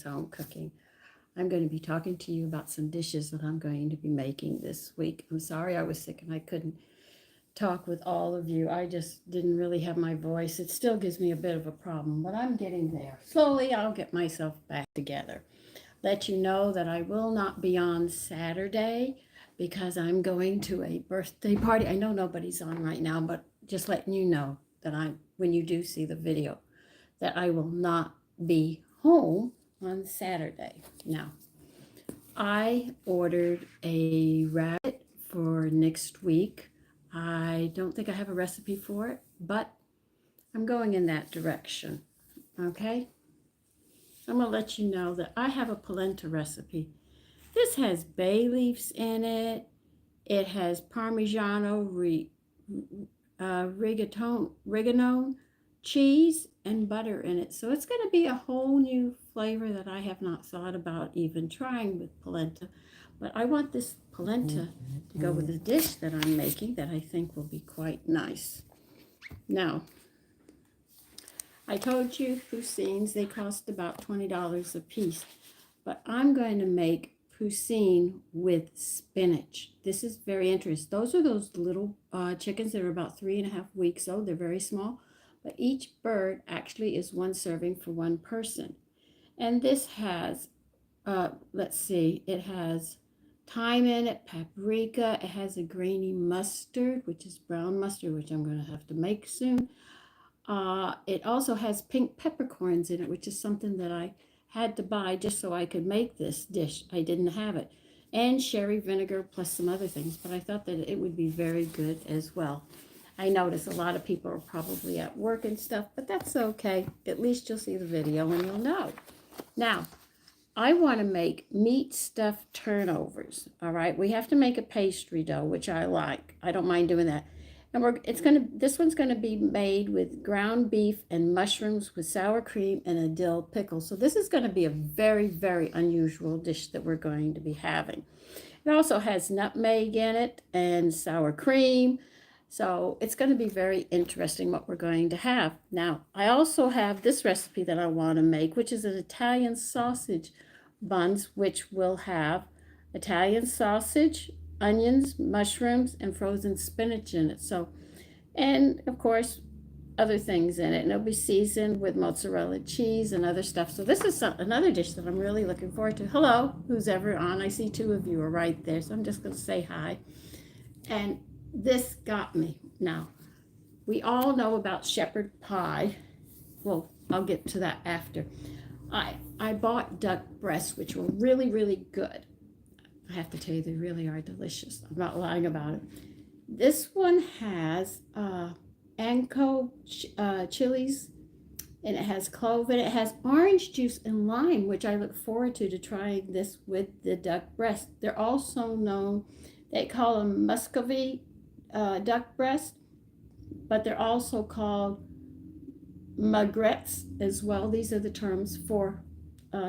Home Cooking. I'm going to be talking to you about some dishes that I'm going to be making this week. I'm sorry I was sick and I couldn't talk with all of you. I just didn't really have my voice. It still gives me a bit of a problem, but I'm getting there. Slowly, I'll get myself back together. Let you know that I will not be on Saturday because I'm going to a birthday party. I know nobody's on right now, but just letting you know that when you do see the video, that I will not be home on Saturday. Now, I ordered a rabbit for next week. I don't think I have a recipe for it, but I'm going in that direction. Okay? I'm going to let you know that I have a polenta recipe. This has bay leaves in it. It has Parmigiano rigatone, cheese, and butter in it. So it's going to be a whole new flavor that I have not thought about even trying with polenta. But I want this polenta to go with the dish that I'm making that I think will be quite nice. Now, I told you poutines, they cost about $20 a piece. But I'm going to make poutine with spinach. This is very interesting. Those are those little chickens that are about 3.5 weeks old. They're very small, but each bird actually is one serving for one person. And this has, let's see, it has thyme in it, paprika. It has a grainy mustard, which is brown mustard, which I'm going to have to make soon. It also has pink peppercorns in it, which is something that I had to buy just so I could make this dish. I didn't have it. And sherry vinegar plus some other things, but I thought that it would be very good as well. I notice a lot of people are probably at work and stuff, but that's okay. At least you'll see the video and you'll know. Now, I want to make meat stuffed turnovers, all right? We have to make a pastry dough, which I like. I don't mind doing that. And this one's gonna be made with ground beef and mushrooms with sour cream and a dill pickle. So this is gonna be a very, very unusual dish that we're going to be having. It also has nutmeg in it and sour cream. So it's gonna be very interesting what we're going to have. Now, I also have this recipe that I wanna make, which is an Italian sausage buns, which will have Italian sausage, onions, mushrooms, and frozen spinach in it. So, and of course, other things in it. And it'll be seasoned with mozzarella cheese and other stuff. So this is another dish that I'm really looking forward to. Hello, who's ever on? I see 2 of you are right there. So I'm just going to say hi. And this got me. Now, we all know about shepherd pie. Well, I'll get to that after. I bought duck breasts, which were really, really good. I have to tell you, they really are delicious. I'm not lying about it. This one has ancho chilies, and it has clove, and it has orange juice and lime, which I look forward to trying this with the duck breast. They're also known, they call them Muscovy duck breast, but they're also called maigrettes as well. These are the terms for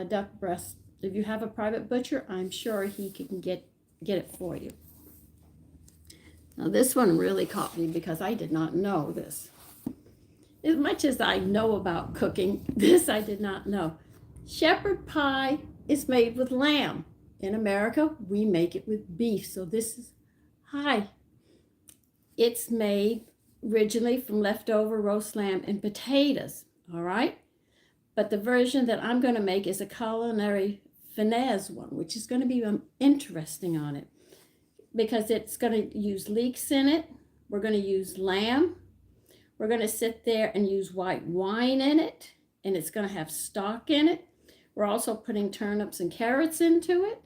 duck breast. If you have a private butcher, I'm sure he can get it for you. Now this one really caught me because I did not know this. As much as I know about cooking, this I did not know. Shepherd pie is made with lamb. In America, we make it with beef. So this is, it's made originally from leftover roast lamb and potatoes, all right? But the version that I'm going to make is a culinary finesse one, which is going to be interesting on it because it's going to use leeks in it. We're going to use lamb. We're going to sit there and use white wine in it, and it's going to have stock in it. We're also putting turnips and carrots into it,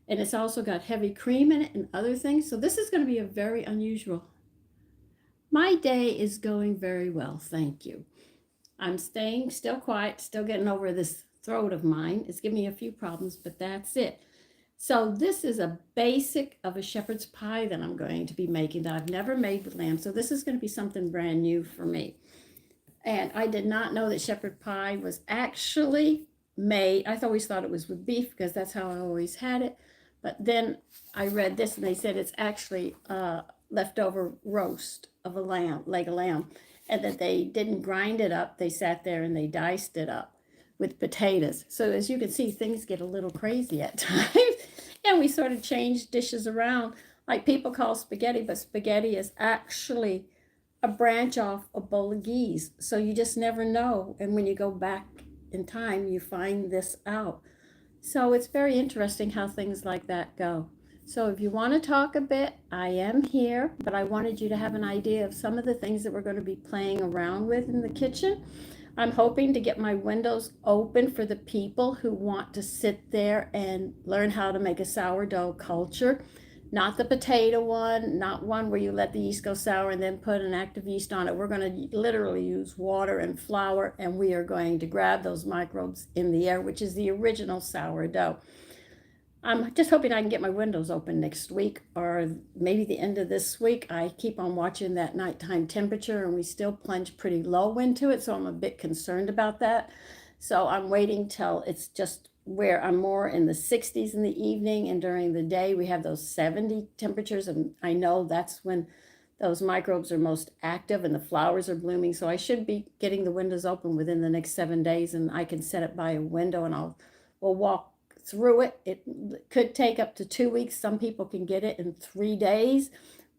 and it's also got heavy cream in it and other things. So this is going to be a very unusual. My day is going very well, thank you. I'm staying still quiet, still getting over this throat of mine. It's giving me a few problems, but that's it. So this is a basic of a shepherd's pie that I'm going to be making that I've never made with lamb. So this is going to be something brand new for me. And I did not know that shepherd pie was actually made. I always thought it was with beef because that's how I always had it. But then I read this and they said it's actually leftover roast of a lamb, leg of lamb, and that they didn't grind it up. They sat there and they diced it up. with potatoes. So as you can see, things get a little crazy at times. And we sort of change dishes around. Like people call spaghetti, but spaghetti is actually a branch off of bolognese. So you just never know. And when you go back in time, you find this out. So it's very interesting how things like that go. So if you want to talk a bit, I am here, but I wanted you to have an idea of some of the things that we're going to be playing around with in the kitchen. I'm hoping to get my windows open for the people who want to sit there and learn how to make a sourdough culture. Not the potato one, not one where you let the yeast go sour and then put an active yeast on it. We're going to literally use water and flour, and we are going to grab those microbes in the air, which is the original sourdough. I'm just hoping I can get my windows open next week or maybe the end of this week. I keep on watching that nighttime temperature and we still plunge pretty low into it, so I'm a bit concerned about that. So I'm waiting till it's just where I'm more in the 60s in the evening, and during the day we have those 70 temperatures, and I know that's when those microbes are most active and the flowers are blooming. So I should be getting the windows open within the next 7 days, and I can set it by a window and we'll walk through it. It could take up to 2 weeks. Some people can get it in 3 days.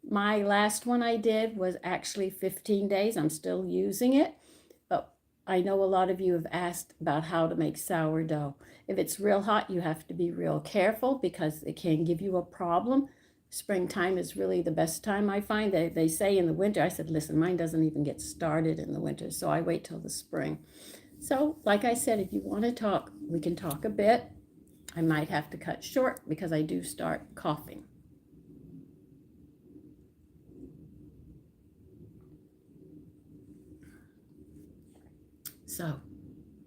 My last one I did was actually 15 days. I'm still using it, but I know a lot of you have asked about how to make sourdough. If it's real hot, you have to be real careful because it can give you a problem. Springtime is really the best time, I find. They say in the winter. I said, listen, mine doesn't even get started in the winter, so I wait till the spring. So like I said, if you want to talk, we can talk a bit. I might have to cut short because I do start coughing. So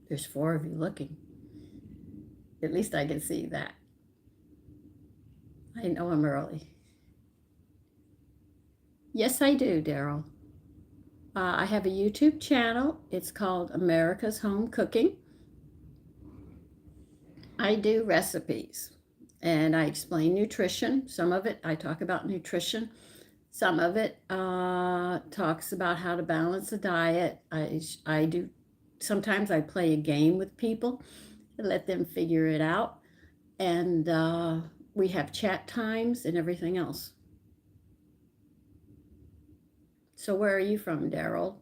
there's 4 of you looking. At least I can see that. I know I'm early. Yes, I do, Daryl. I have a YouTube channel. It's called America's Home Cooking. I do recipes and I explain nutrition. Some of it I talk about nutrition. Some of it talks about how to balance a diet. I do, sometimes I play a game with people and let them figure it out. And we have chat times and everything else. So where are you from, Daryl?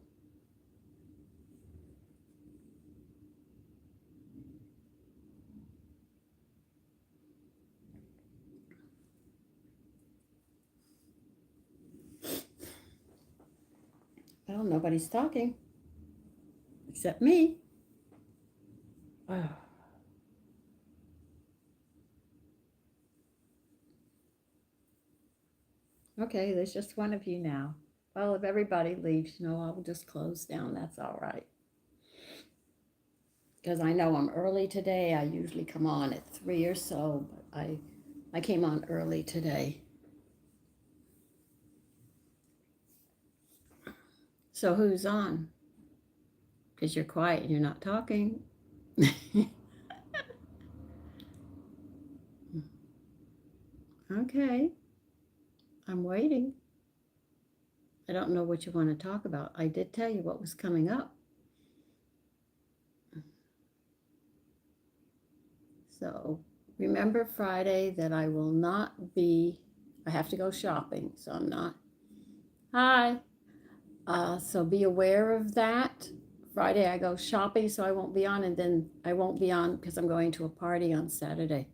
Well, nobody's talking except me. Oh. Okay, there's just one of you now. Well, if everybody leaves, I'll just close down. That's all right. Because I know I'm early today. I usually come on at 3 or so, but I came on early today. So who's on? Because you're quiet and you're not talking. Okay, I'm waiting. I don't know what you want to talk about. I did tell you what was coming up. So remember Friday that I will not be, I have to go shopping, so I'm not. Hi. So be aware of that. Friday I go shopping, so I won't be on, and then I won't be on because I'm going to a party on Saturday.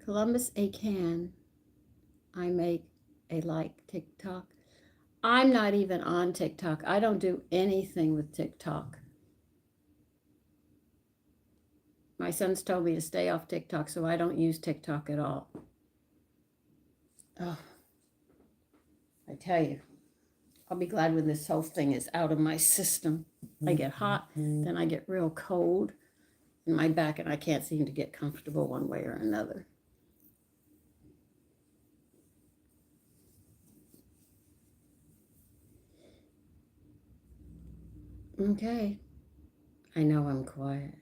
Columbus A can. I make a like TikTok. I'm not even on TikTok. I don't do anything with TikTok. My son's told me to stay off TikTok, so I don't use TikTok at all. Oh, I tell you, I'll be glad when this whole thing is out of my system. I get hot, then I get real cold in my back, and I can't seem to get comfortable one way or another. Okay, I know I'm quiet.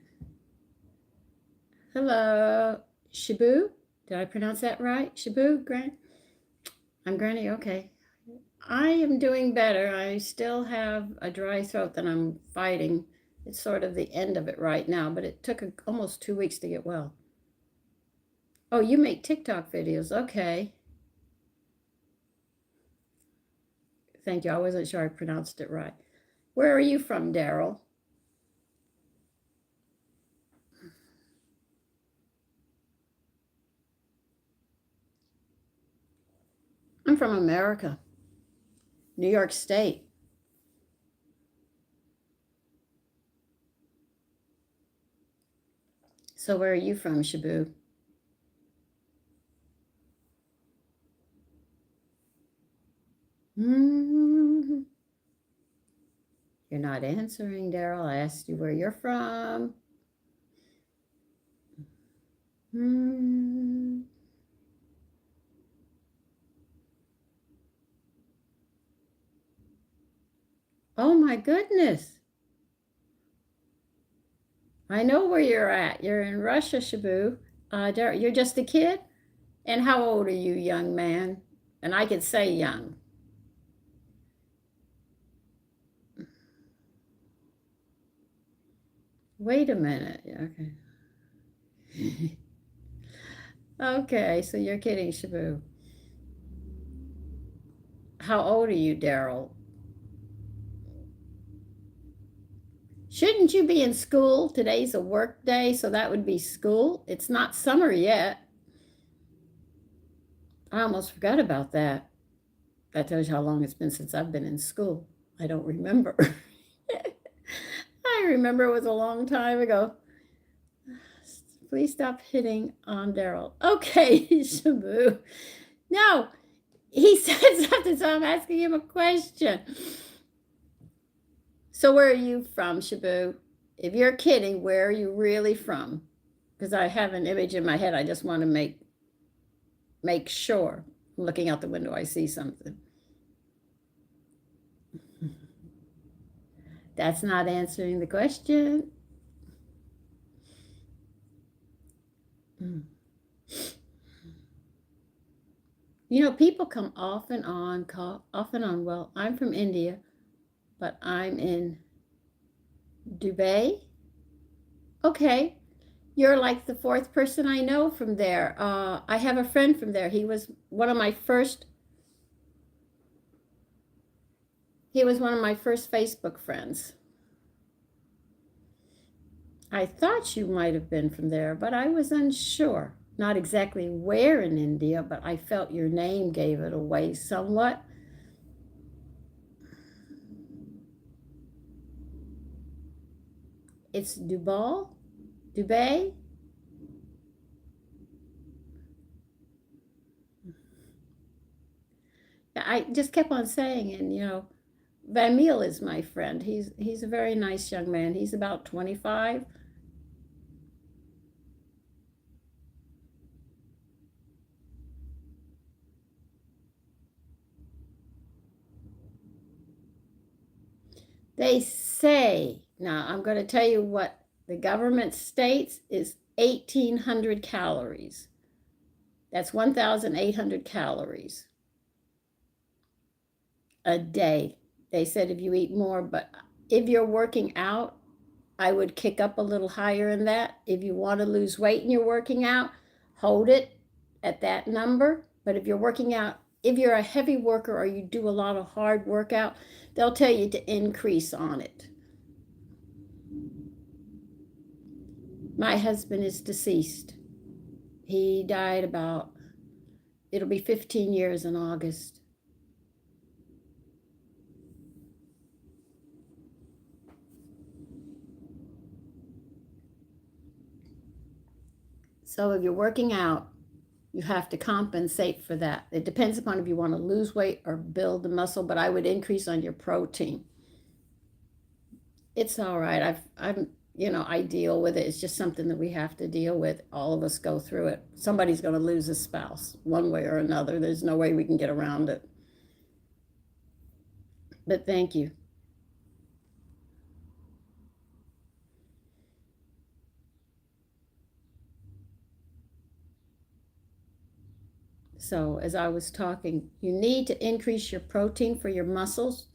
Hello, Shabu? Did I pronounce that right? Shabu, I'm Granny, okay. I am doing better. I still have a dry throat that I'm fighting. It's sort of the end of it right now, but it took almost 2 weeks to get well. Oh, you make TikTok videos. Okay. Thank you. I wasn't sure I pronounced it right. Where are you from, Daryl? I'm from America, New York State. So where are you from, Shabu? Mm, you're not answering, Daryl. I asked you where you're from. Mm. Oh my goodness. I know where you're at. You're in Russia, Shabu. Daryl, you're just a kid? And how old are you, young man? And I could say young. Wait a minute. Okay. Okay, so you're kidding, Shabu. How old are you, Daryl? Shouldn't you be in school? Today's a work day, so that would be school. It's not summer yet. I almost forgot about that. That tells you how long it's been since I've been in school. I don't remember. I remember it was a long time ago. Please stop hitting on Daryl. Okay, Shabu. No, he said something, so I'm asking him a question. So where are you from, Shabu? If you're kidding, where are you really from? Because I have an image in my head. I just want to make sure. I'm looking out the window, I see something. That's not answering the question. You know, people come off and on, call off and on. Well, I'm from India, but I'm in Dubai. Okay, you're like the fourth person I know from there. I have a friend from there. He was one of my first Facebook friends. I thought you might have been from there, but I was unsure. Not exactly where in India, but I felt your name gave it away somewhat. It's Dubai? Dubai? I just kept on saying, and Vamil is my friend. He's a very nice young man. He's about 25. They say, now I'm going to tell you what the government states is 1,800 calories. That's 1,800 calories a day. They said if you eat more, but if you're working out, I would kick up a little higher in that. If you want to lose weight and you're working out, hold it at that number. But if you're working out, if you're a heavy worker or you do a lot of hard workout, they'll tell you to increase on it. My husband is deceased. He died it'll be 15 years in August. So if you're working out, you have to compensate for that. It depends upon if you want to lose weight or build the muscle, but I would increase on your protein. It's all right. I deal with it. It's just something that we have to deal with. All of us go through it. Somebody's going to lose a spouse one way or another. There's no way we can get around it. But thank you. So as I was talking, you need to increase your protein for your muscles.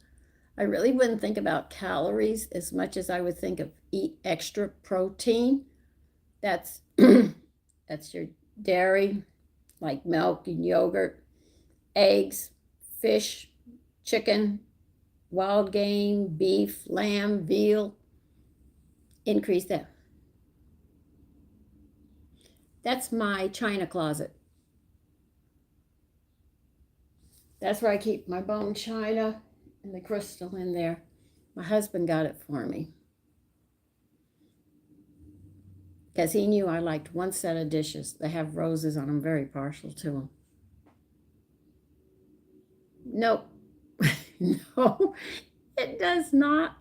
I really wouldn't think about calories as much as I would think of eat extra protein. That's that's your dairy, like milk and yogurt, eggs, fish, chicken, wild game, beef, lamb, veal. Increase that. That's my china closet. That's where I keep my bone china and the crystal in there. My husband got it for me because he knew I liked one set of dishes. They have roses on them, very partial to them. Nope. No, it does not.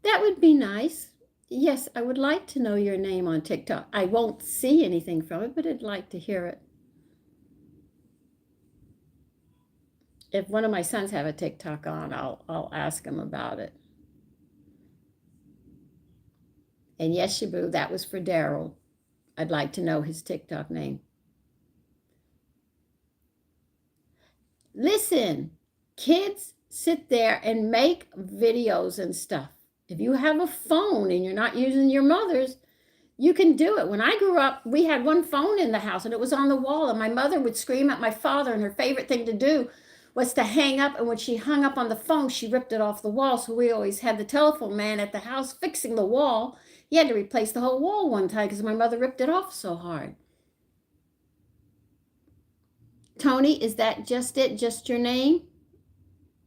That would be nice. Yes, I would like to know your name on TikTok. I won't see anything from it, but I'd like to hear it. If one of my sons have a TikTok on, I'll ask him about it. And yes, Shabu, that was for Daryl. I'd like to know his TikTok name. Listen, kids sit there and make videos and stuff. If you have a phone and you're not using your mother's, you can do it. When I grew up, we had one phone in the house and it was on the wall, and my mother would scream at my father, and her favorite thing to do was to hang up, and when she hung up on the phone, she ripped it off the wall. So we always had the telephone man at the house fixing the wall. He had to replace the whole wall one time because my mother ripped it off so hard. Tony, is that just it? Just your name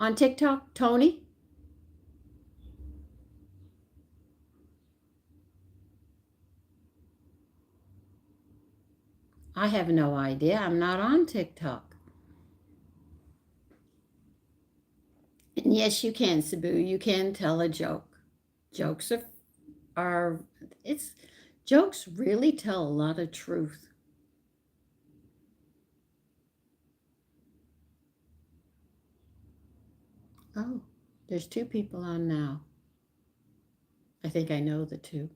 on TikTok? Tony? I have no idea. I'm not on TikTok. And yes, you can, Sabu. You can tell a joke. Jokes are it's jokes really tell a lot of truth. Oh, there's two people on now. I think I know the two.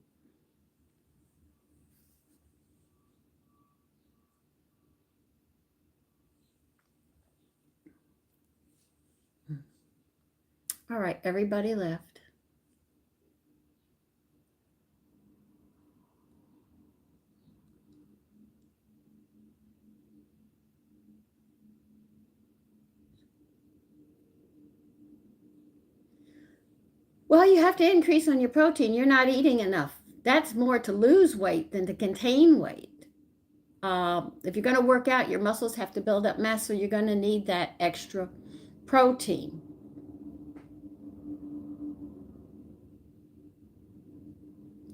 All right, everybody left. Well, you have to increase on your protein. You're not eating enough. That's more to lose weight than to contain weight. If you're going to work out, your muscles have to build up mass, so you're going to need that extra protein.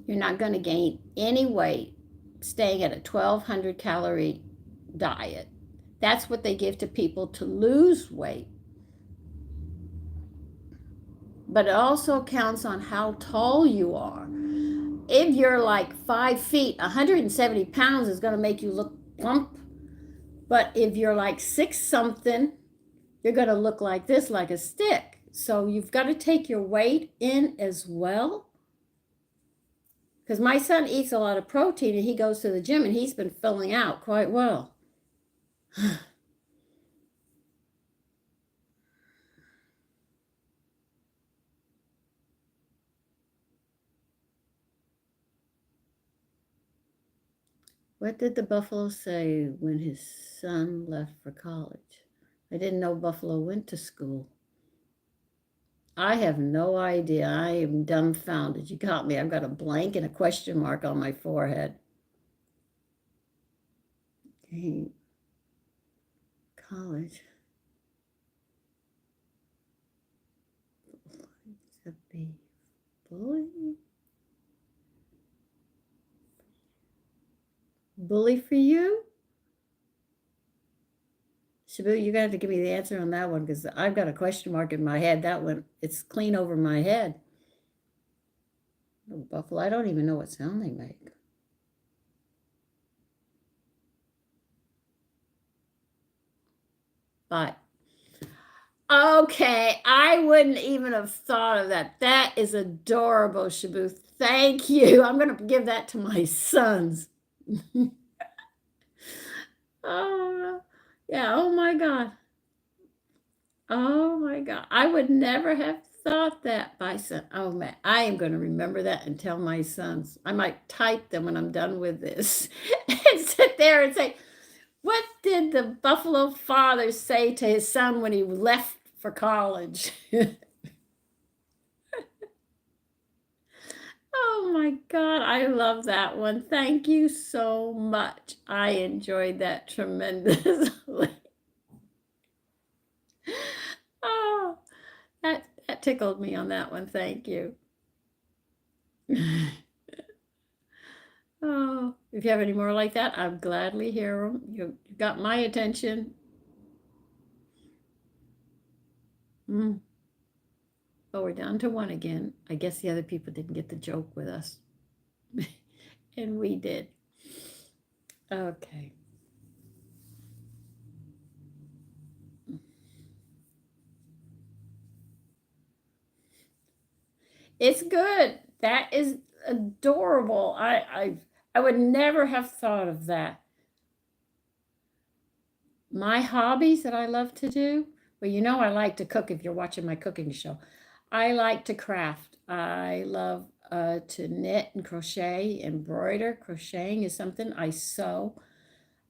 You're not going to gain any weight staying at a 1,200 calorie diet. That's what they give to people to lose weight. But it also counts on how tall you are. If you're like 5 feet, 170 pounds is going to make you look plump. But if you're like 6 something, you're going to look like this, like a stick. So you've got to take your weight in as well. Because my son eats a lot of protein and he goes to the gym and he's been filling out quite well. What did the buffalo say when his son left for college? I didn't know Buffalo went to school. I have no idea. I am dumbfounded. You got me. I've got a blank and a question mark on my forehead. Okay. College. To be bully. Bully for you? Shabu, you're going to have to give me the answer on that one because I've got a question mark in my head. That one, it's clean over my head. Oh, Buffalo, I don't even know what sound they make. But, okay, I wouldn't even have thought of that. That is adorable, Shabu. Thank you. I'm going to give that to my sons. Oh, yeah. Oh my God. Oh my God. I would never have thought that by son. Oh man, I am going to remember that and tell my sons. I might type them when I'm done with this and sit there and say, what did the Buffalo father say to his son when he left for college? Oh my God, I love that one. Thank you so much. I enjoyed that tremendously. Oh, that tickled me on that one. Thank you. Oh, if you have any more like that, I'd gladly hear them. You got my attention. Mm. Oh, we're down to one again. I guess the other people didn't get the joke with us. And we did. Okay. It's good. That is adorable. I would never have thought of that. My hobbies that I love to do, well, you know I like to cook if you're watching my cooking show. I like to craft. I love to knit and crochet, embroider. Crocheting is something I sew.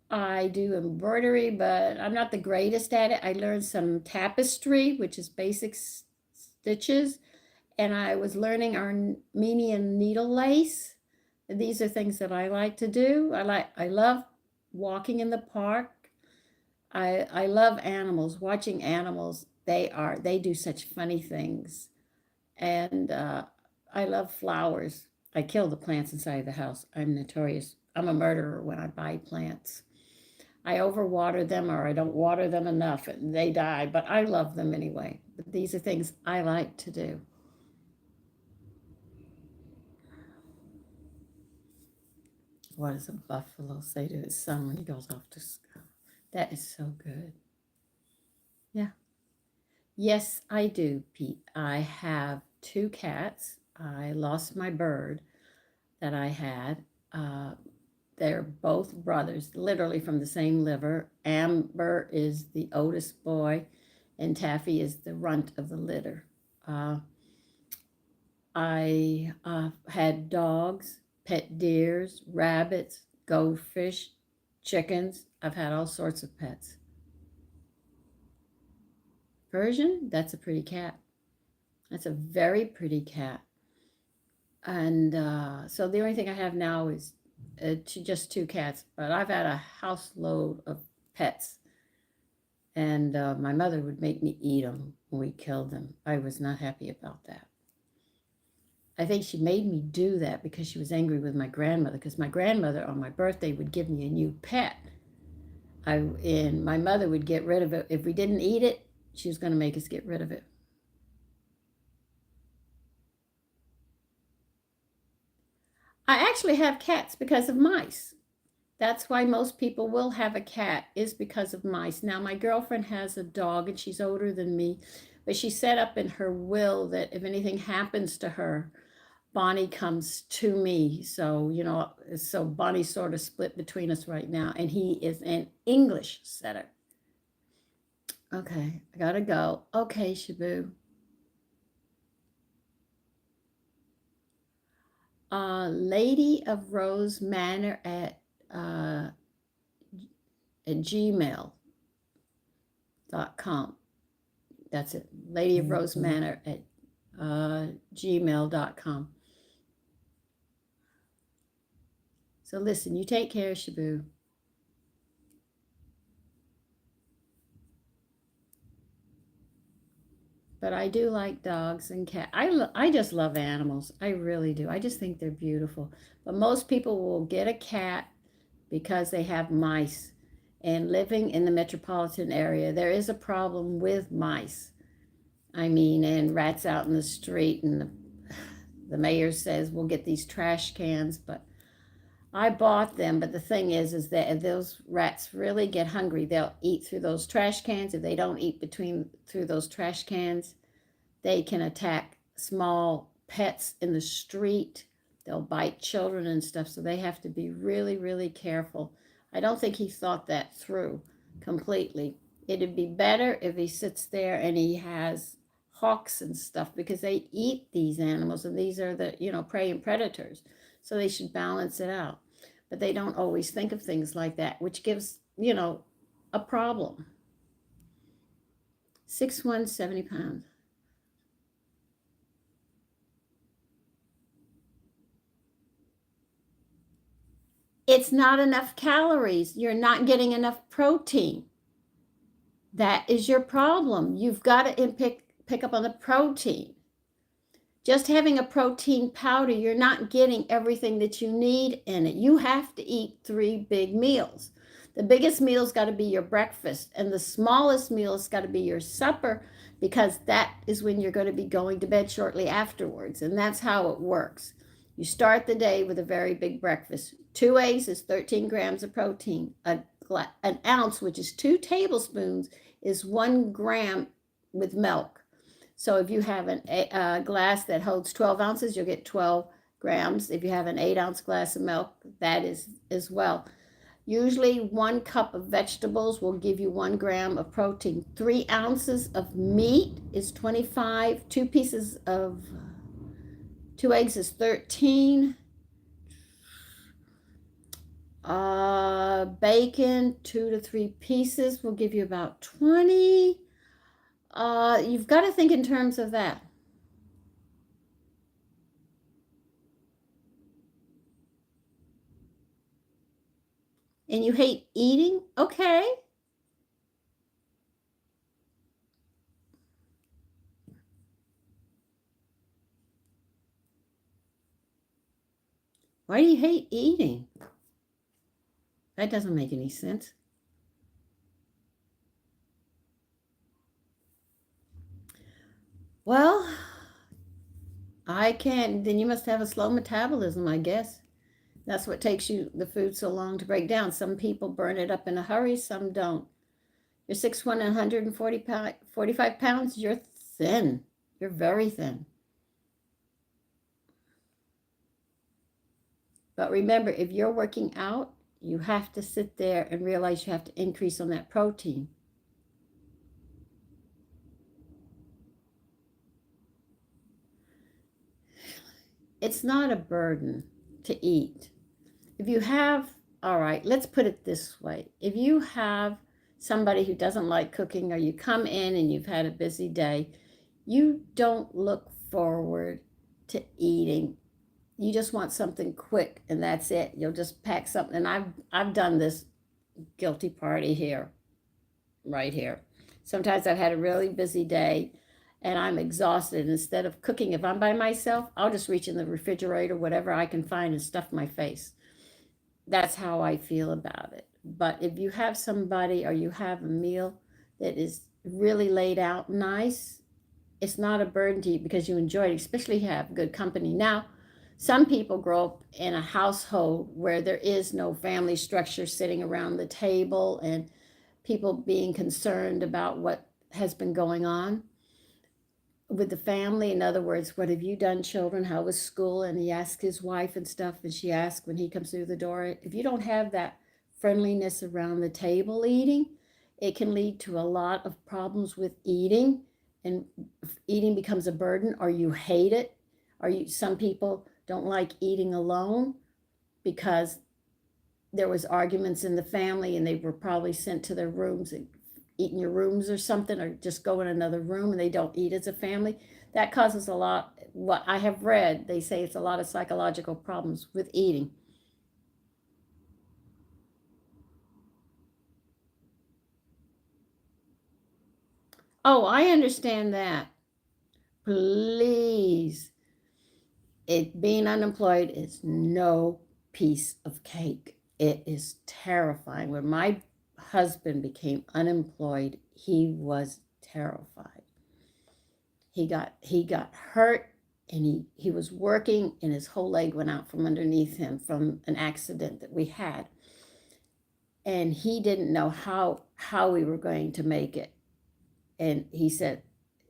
I do embroidery, but I'm not the greatest at it. I learned some tapestry, which is basic stitches, and I was learning Armenian needle lace. These are things that I like to do. I love walking in the park. I love animals, watching animals. They do such funny things. And I love flowers. I kill the plants inside the house. I'm notorious. I'm a murderer when I buy plants. I overwater them or I don't water them enough and they die, but I love them anyway. But these are things I like to do. What does a buffalo say to his son when he goes off to school? That is so good. Yeah. Yes, I do, Pete. I have two cats. I lost my bird that I had. They're both brothers, literally from the same liver. Amber is the oldest boy, and Taffy is the runt of the litter. I had dogs, pet deers, rabbits, goldfish, chickens. I've had all sorts of pets. Persian, that's a pretty cat. That's a very pretty cat. And so the only thing I have now is just two cats, but I've had a house load of pets. And my mother would make me eat them when we killed them. I was not happy about that. I think she made me do that because she was angry with my grandmother, because my grandmother on my birthday would give me a new pet. And my mother would get rid of it. If we didn't eat it, she was going to make us get rid of it. I actually have cats because of mice. That's why most people will have a cat, is because of mice. Now, my girlfriend has a dog and she's older than me, but she set up in her will that if anything happens to her, Bonnie comes to me. So, so Bonnie's sort of split between us right now, and he is an English setter. Okay, I gotta go. Okay, Shabu. Lady of Rose Manor at gmail.com. That's it. Lady of Rose Manor at gmail.com. So listen, you take care, Shabu. But I do like dogs and cats. I just love animals. I really do. I just think they're beautiful. But most people will get a cat because they have mice. And living in the metropolitan area, there is a problem with mice. I mean, and rats out in the street. And the mayor says we'll get these trash cans, but I bought them. But the thing is that if those rats really get hungry, they'll eat through those trash cans. If they don't eat through those trash cans, they can attack small pets in the street they'll bite children and stuff, so they have to be really, really careful. I don't think he thought that through completely. It'd be better if he sits there and he has hawks and stuff, because they eat these animals, and these are the, prey and predators. So they should balance it out. But they don't always think of things like that, which gives, a problem. 6'1", 70 pounds. It's not enough calories. You're not getting enough protein. That is your problem. You've got to pick up on the protein. Just having a protein powder, you're not getting everything that you need in it. You have to eat 3 big meals. The biggest meal's got to be your breakfast, and the smallest meal's got to be your supper, because that is when you're going to be going to bed shortly afterwards, and that's how it works. You start the day with a very big breakfast. 2 eggs is 13 grams of protein. An ounce, which is 2 tablespoons, is 1 gram with milk. So if you have a glass that holds 12 ounces, you'll get 12 grams. If you have an 8-ounce glass of milk, that is as well. Usually 1 cup of vegetables will give you 1 gram of protein. 3 ounces of meat is 25. 2 pieces of 2 eggs is 13. Bacon, 2 to 3 pieces will give you about 20. You've got to think in terms of that. And you hate eating? Okay. Why do you hate eating? That doesn't make any sense. Well, I can't. Then you must have a slow metabolism, I guess. That's what takes you the food so long to break down. Some people burn it up in a hurry, some don't. You're 6'1", 145 pounds. You're thin. You're very thin. But remember, if you're working out, you have to sit there and realize you have to increase on that protein. It's not a burden to eat. If you have, all right, let's put it this way. If you have somebody who doesn't like cooking, or you come in and you've had a busy day, you don't look forward to eating. You just want something quick, and that's it. You'll just pack something. And I've done this guilty party here, right here. Sometimes I've had a really busy day and I'm exhausted. Instead of cooking, if I'm by myself, I'll just reach in the refrigerator, whatever I can find, and stuff my face. That's how I feel about it. But if you have somebody, or you have a meal that is really laid out nice, it's not a burden to you because you enjoy it, especially if you have good company. Now, some people grow up in a household where there is no family structure, sitting around the table and people being concerned about what has been going on with the family. In other words, what have you done, children? How was school? And he asks his wife and stuff, and she asks when he comes through the door. If you don't have that friendliness around the table eating, it can lead to a lot of problems with eating, and eating becomes a burden, or you hate it, or some people don't like eating alone because there was arguments in the family and they were probably sent to their rooms and eat in your rooms or something, or just go in another room and they don't eat as a family. That causes a lot. What I have read, they say it's a lot of psychological problems with eating. Oh, I understand that. Please. Being unemployed is no piece of cake. It is terrifying. When my husband became unemployed, he was terrified. He got hurt, and he was working, and his whole leg went out from underneath him from an accident that we had. And he didn't know how we were going to make it. And he said,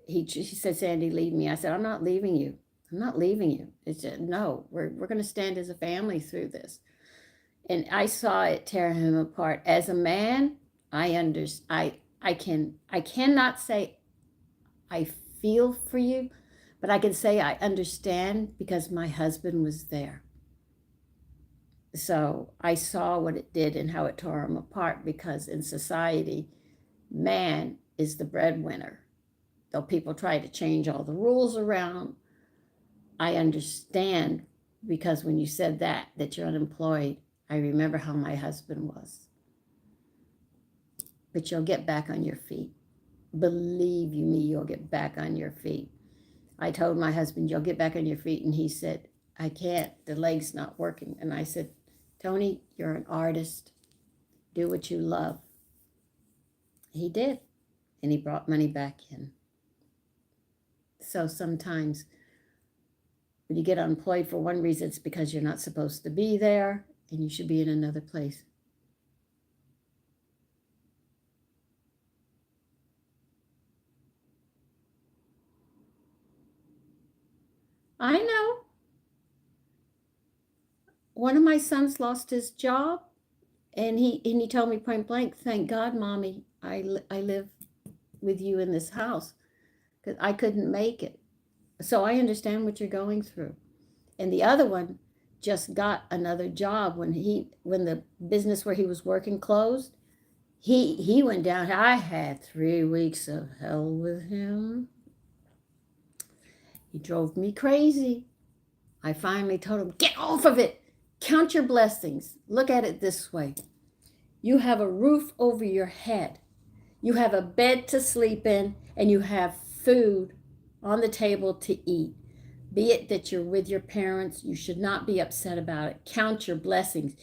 Sandy, leave me. I said, I'm not leaving you. I'm not leaving you. It's just, no, we're going to stand as a family through this. And I saw it tear him apart. As a man, I cannot say I feel for you, but I can say I understand because my husband was there. So I saw what it did and how it tore him apart, because in society, man is the breadwinner. Though people try to change all the rules around, I understand, because when you said that you're unemployed, I remember how my husband was. But you'll get back on your feet. Believe you me, you'll get back on your feet. I told my husband, you'll get back on your feet. And he said, I can't, the leg's not working. And I said, Tony, you're an artist. Do what you love. He did. And he brought money back in. So sometimes when you get unemployed for one reason, it's because you're not supposed to be there and you should be in another place. I know. One of my sons lost his job, and he told me point blank, thank God, Mommy, I live with you in this house, because I couldn't make it. So I understand what you're going through. And the other one just got another job when the business where he was working closed. He went down. I had 3 weeks of hell with him. He drove me crazy. I finally told him, get off of it. Count your blessings. Look at it this way. You have a roof over your head. You have a bed to sleep in, and you have food on the table to eat. Be it that you're with your parents, you should not be upset about it. Count your blessings.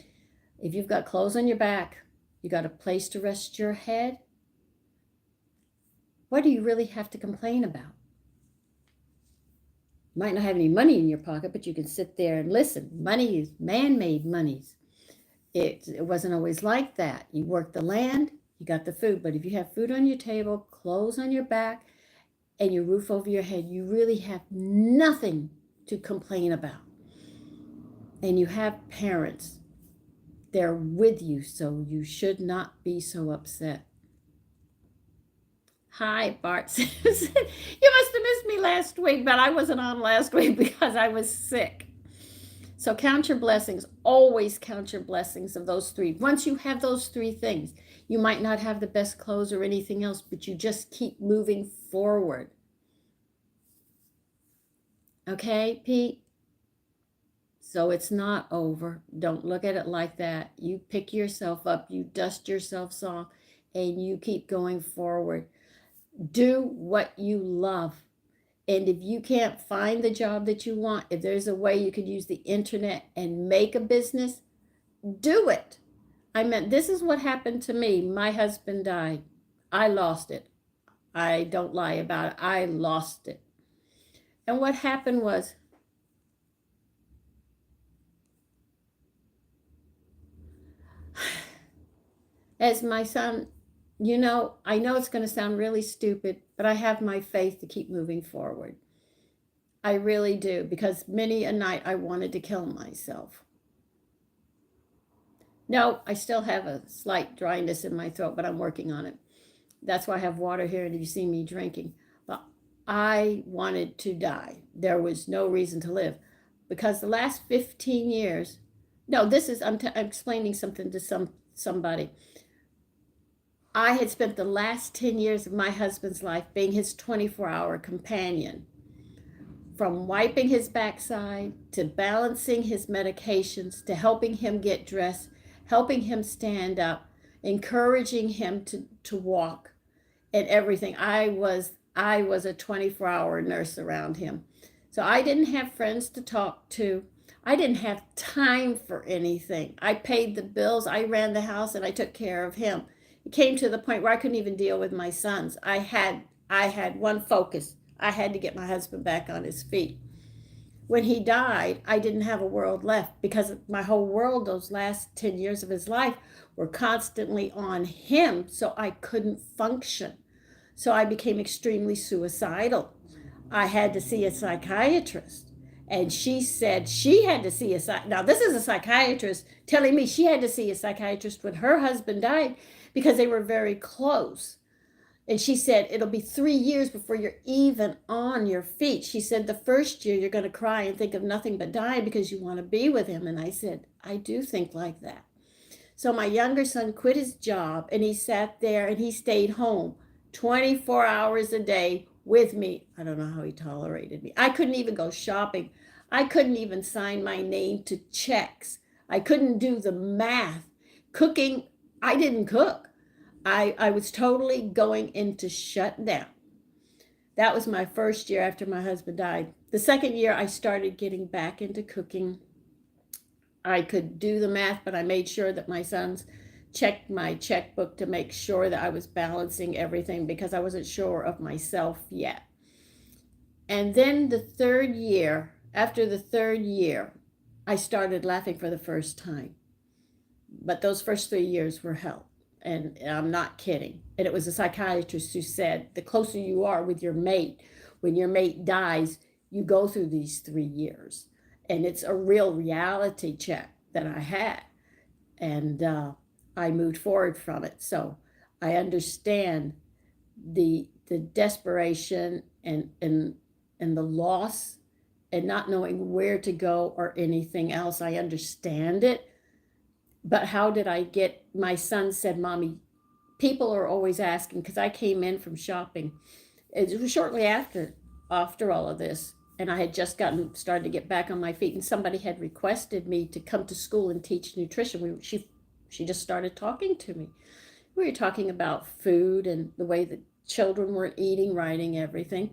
If you've got clothes on your back, you got a place to rest your head, what do you really have to complain about? You might not have any money in your pocket, but you can sit there and listen. Money is man-made monies. It wasn't always like that. You worked the land, you got the food. But if you have food on your table, clothes on your back, and your roof over your head, you really have nothing to complain about. And you have parents. They're with you, so you should not be so upset. Hi, Bart Simpson. You must have missed me last week, but I wasn't on last week because I was sick. So count your blessings. Always count your blessings of those 3. Once you have those 3 things, you might not have the best clothes or anything else, but you just keep moving forward. Okay, Pete? So it's not over. Don't look at it like that. You pick yourself up, you dust yourself off, and you keep going forward. Do what you love. And if you can't find the job that you want, if there's a way you could use the internet and make a business, do it. I mean, this is what happened to me. My husband died. I lost it. I don't lie about it. I lost it. And what happened was, as my son, I know it's going to sound really stupid, but I have my faith to keep moving forward. I really do, because many a night I wanted to kill myself. No, I still have a slight dryness in my throat, but I'm working on it. That's why I have water here, and you see me drinking. But I wanted to die. There was no reason to live, because the last 15 years, no, this is, I'm explaining something to somebody. I had spent the last 10 years of my husband's life being his 24-hour companion. From wiping his backside, to balancing his medications, to helping him get dressed, helping him stand up, encouraging him to walk, and everything. I was a 24-hour nurse around him. So I didn't have friends to talk to. I didn't have time for anything. I paid the bills, I ran the house, and I took care of him. It came to the point where I couldn't even deal with my sons. I had one focus. I had to get my husband back on his feet. When he died, I didn't have a world left, because my whole world, those last 10 years of his life, were constantly on him, so I couldn't function. So I became extremely suicidal. I had to see a psychiatrist. And she said she had to see now this is a psychiatrist telling me she had to see a psychiatrist when her husband died because they were very close. And she said, it'll be 3 years before you're even on your feet. She said, the first year you're going to cry and think of nothing but dying because you want to be with him. And I said, I do think like that. So my younger son quit his job and he sat there and he stayed home 24 hours a day with me. I don't know how he tolerated me. I couldn't even go shopping. I couldn't even sign my name to checks. I couldn't do the math. Cooking, I didn't cook. I was totally going into shutdown. That was my first year after my husband died. The second year, I started getting back into cooking. I could do the math, but I made sure that my sons checked my checkbook to make sure that I was balancing everything because I wasn't sure of myself yet. And then the third year, after the third year, I started laughing for the first time. But those first 3 years were hell. And I'm not kidding. And it was a psychiatrist who said, the closer you are with your mate, when your mate dies, you go through these 3 years. And it's a real reality check that I had. And I moved forward from it. So I understand the desperation and the loss and not knowing where to go or anything else. I understand it. But how did I get, my son said, Mommy, people are always asking, because I came in from shopping. It was shortly after all of this, and I had just started to get back on my feet, and somebody had requested me to come to school and teach nutrition. She just started talking to me. We were talking about food and the way that children weren't eating, writing, everything.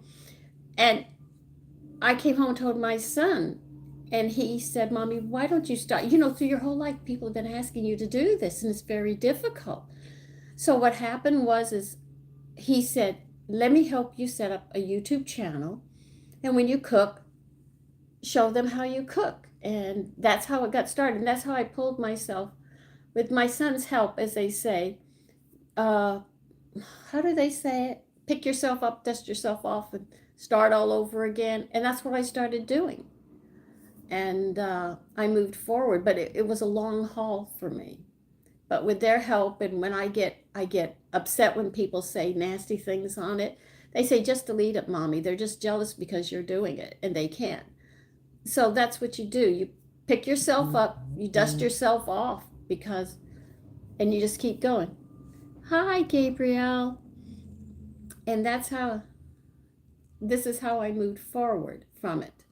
And I came home and told my son, and he said, Mommy, why don't you start? Through your whole life, people have been asking you to do this, and it's very difficult. So what happened is he said, let me help you set up a YouTube channel. And when you cook, show them how you cook. And that's how it got started. And that's how I pulled myself, with my son's help, as they say. How do they say it? Pick yourself up, dust yourself off, and start all over again. And that's what I started doing. And I moved forward, but it was a long haul for me. But with their help, and when I get upset when people say nasty things on it, they say, just delete it, Mommy. They're just jealous because you're doing it, and they can't. So that's what you do. You pick yourself up, you dust yourself off, and you just keep going. Hi, Gabrielle. And this is how I moved forward from it.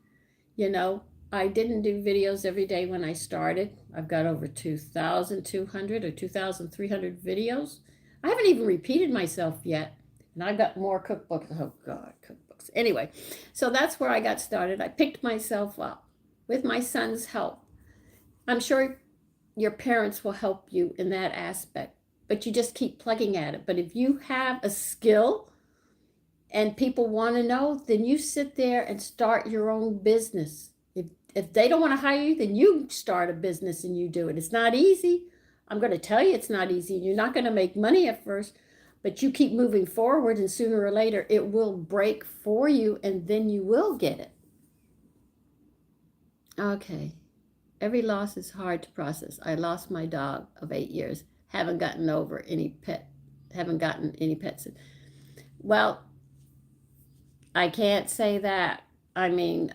I didn't do videos every day when I started. I've got over 2,200 or 2,300 videos. I haven't even repeated myself yet. And I've got more cookbooks. Oh, God, cookbooks. Anyway, so that's where I got started. I picked myself up with my son's help. I'm sure your parents will help you in that aspect, but you just keep plugging at it. But if you have a skill and people want to know, then you sit there and start your own business. If they don't want to hire you, then you start a business and you do it. It's not easy. I'm going to tell you it's not easy. You're not going to make money at first, but you keep moving forward, and sooner or later it will break for you, and then you will get it. Okay. Every loss is hard to process. I lost my dog of 8 years. Haven't gotten any pets. Well, I can't say that. I mean,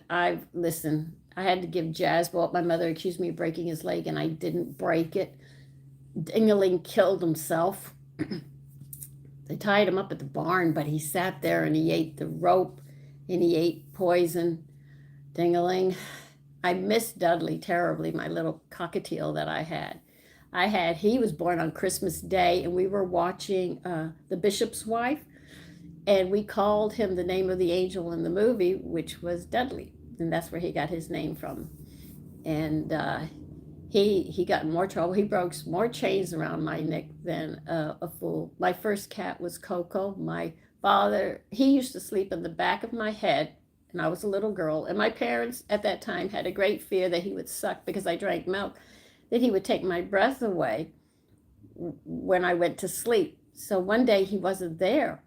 listen, I had to give Jasbo up. My mother accused me of breaking his leg, and I didn't break it. Dingaling killed himself. They tied him up at the barn, but he sat there and he ate the rope and he ate poison. Dingaling. I miss Dudley terribly, my little cockatiel that I had. He was born on Christmas Day, and we were watching The Bishop's Wife, and we called him the name of the angel in the movie, which was Dudley. And that's where he got his name from. And he got in more trouble. He broke more chains around my neck than a fool. My first cat was Coco. My father, he used to sleep in the back of my head, and I was a little girl. And my parents at that time had a great fear that he would suck because I drank milk, that he would take my breath away when I went to sleep. So one day he wasn't there.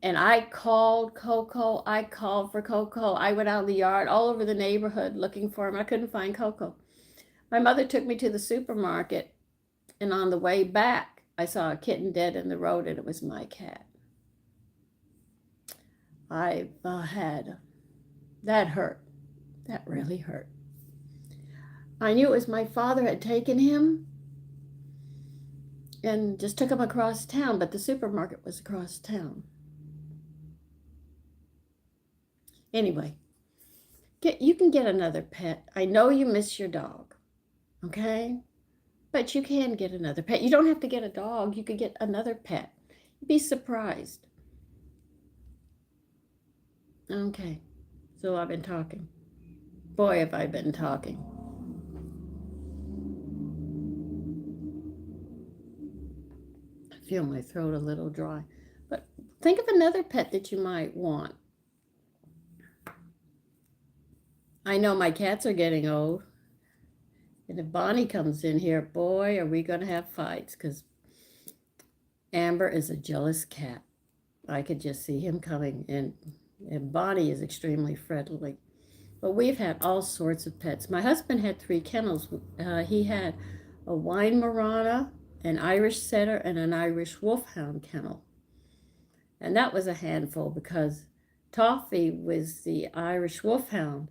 And I called Coco. I called for Coco. I went out in the yard all over the neighborhood looking for him. I couldn't find Coco. My mother took me to the supermarket, and on the way back, I saw a kitten dead in the road, and it was my cat. I've had that hurt. That really hurt. I knew it was my father had taken him and just took him across town, but the supermarket was across town. Anyway, you can get another pet. I know you miss your dog, okay? But you can get another pet. You don't have to get a dog. You could get another pet. You'd be surprised. Okay, so I've been talking. Boy, have I been talking. I feel my throat a little dry. But think of another pet that you might want. I know my cats are getting old. And if Bonnie comes in here, boy, are we going to have fights, because Amber is a jealous cat. I could just see him coming, and Bonnie is extremely friendly. But we've had all sorts of pets. My husband had 3 kennels. He had a Weimaraner, an Irish setter, and an Irish wolfhound kennel. And that was a handful, because Toffee was the Irish wolfhound.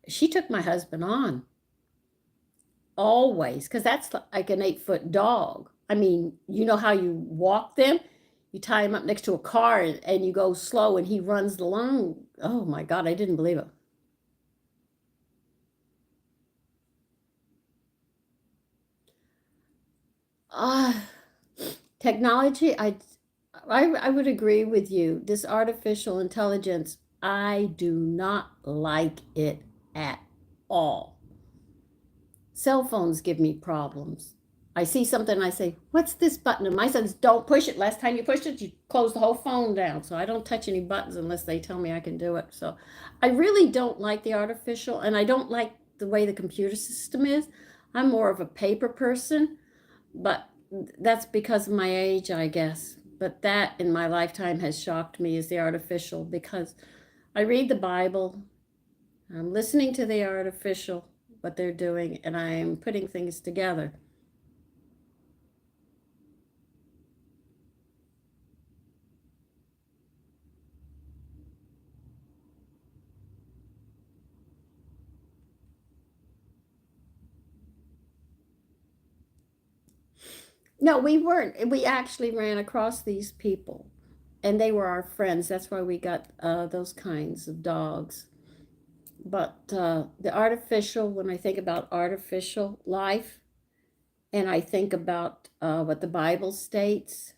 She took my husband on. Always, because that's like an 8-foot dog. I mean, you know how you walk them? You tie him up next to a car and you go slow and he runs along. Oh my God, I didn't believe it. Technology, I would agree with you. This artificial intelligence, I do not like it at all. Cell phones give me problems. I see something and I say, what's this button? And my son says, don't push it. Last time you pushed it, you closed the whole phone down. So I don't touch any buttons unless they tell me I can do it. So I really don't like the artificial, and I don't like the way the computer system is. I'm more of a paper person, but that's because of my age, I guess. But that in my lifetime has shocked me, is the artificial, because I read the Bible, I'm listening to the artificial, what they're doing, and I'm putting things together. No, we weren't. We actually ran across these people, and they were our friends. That's why we got those kinds of dogs. But the artificial, when I think about artificial life, and I think about what the Bible states,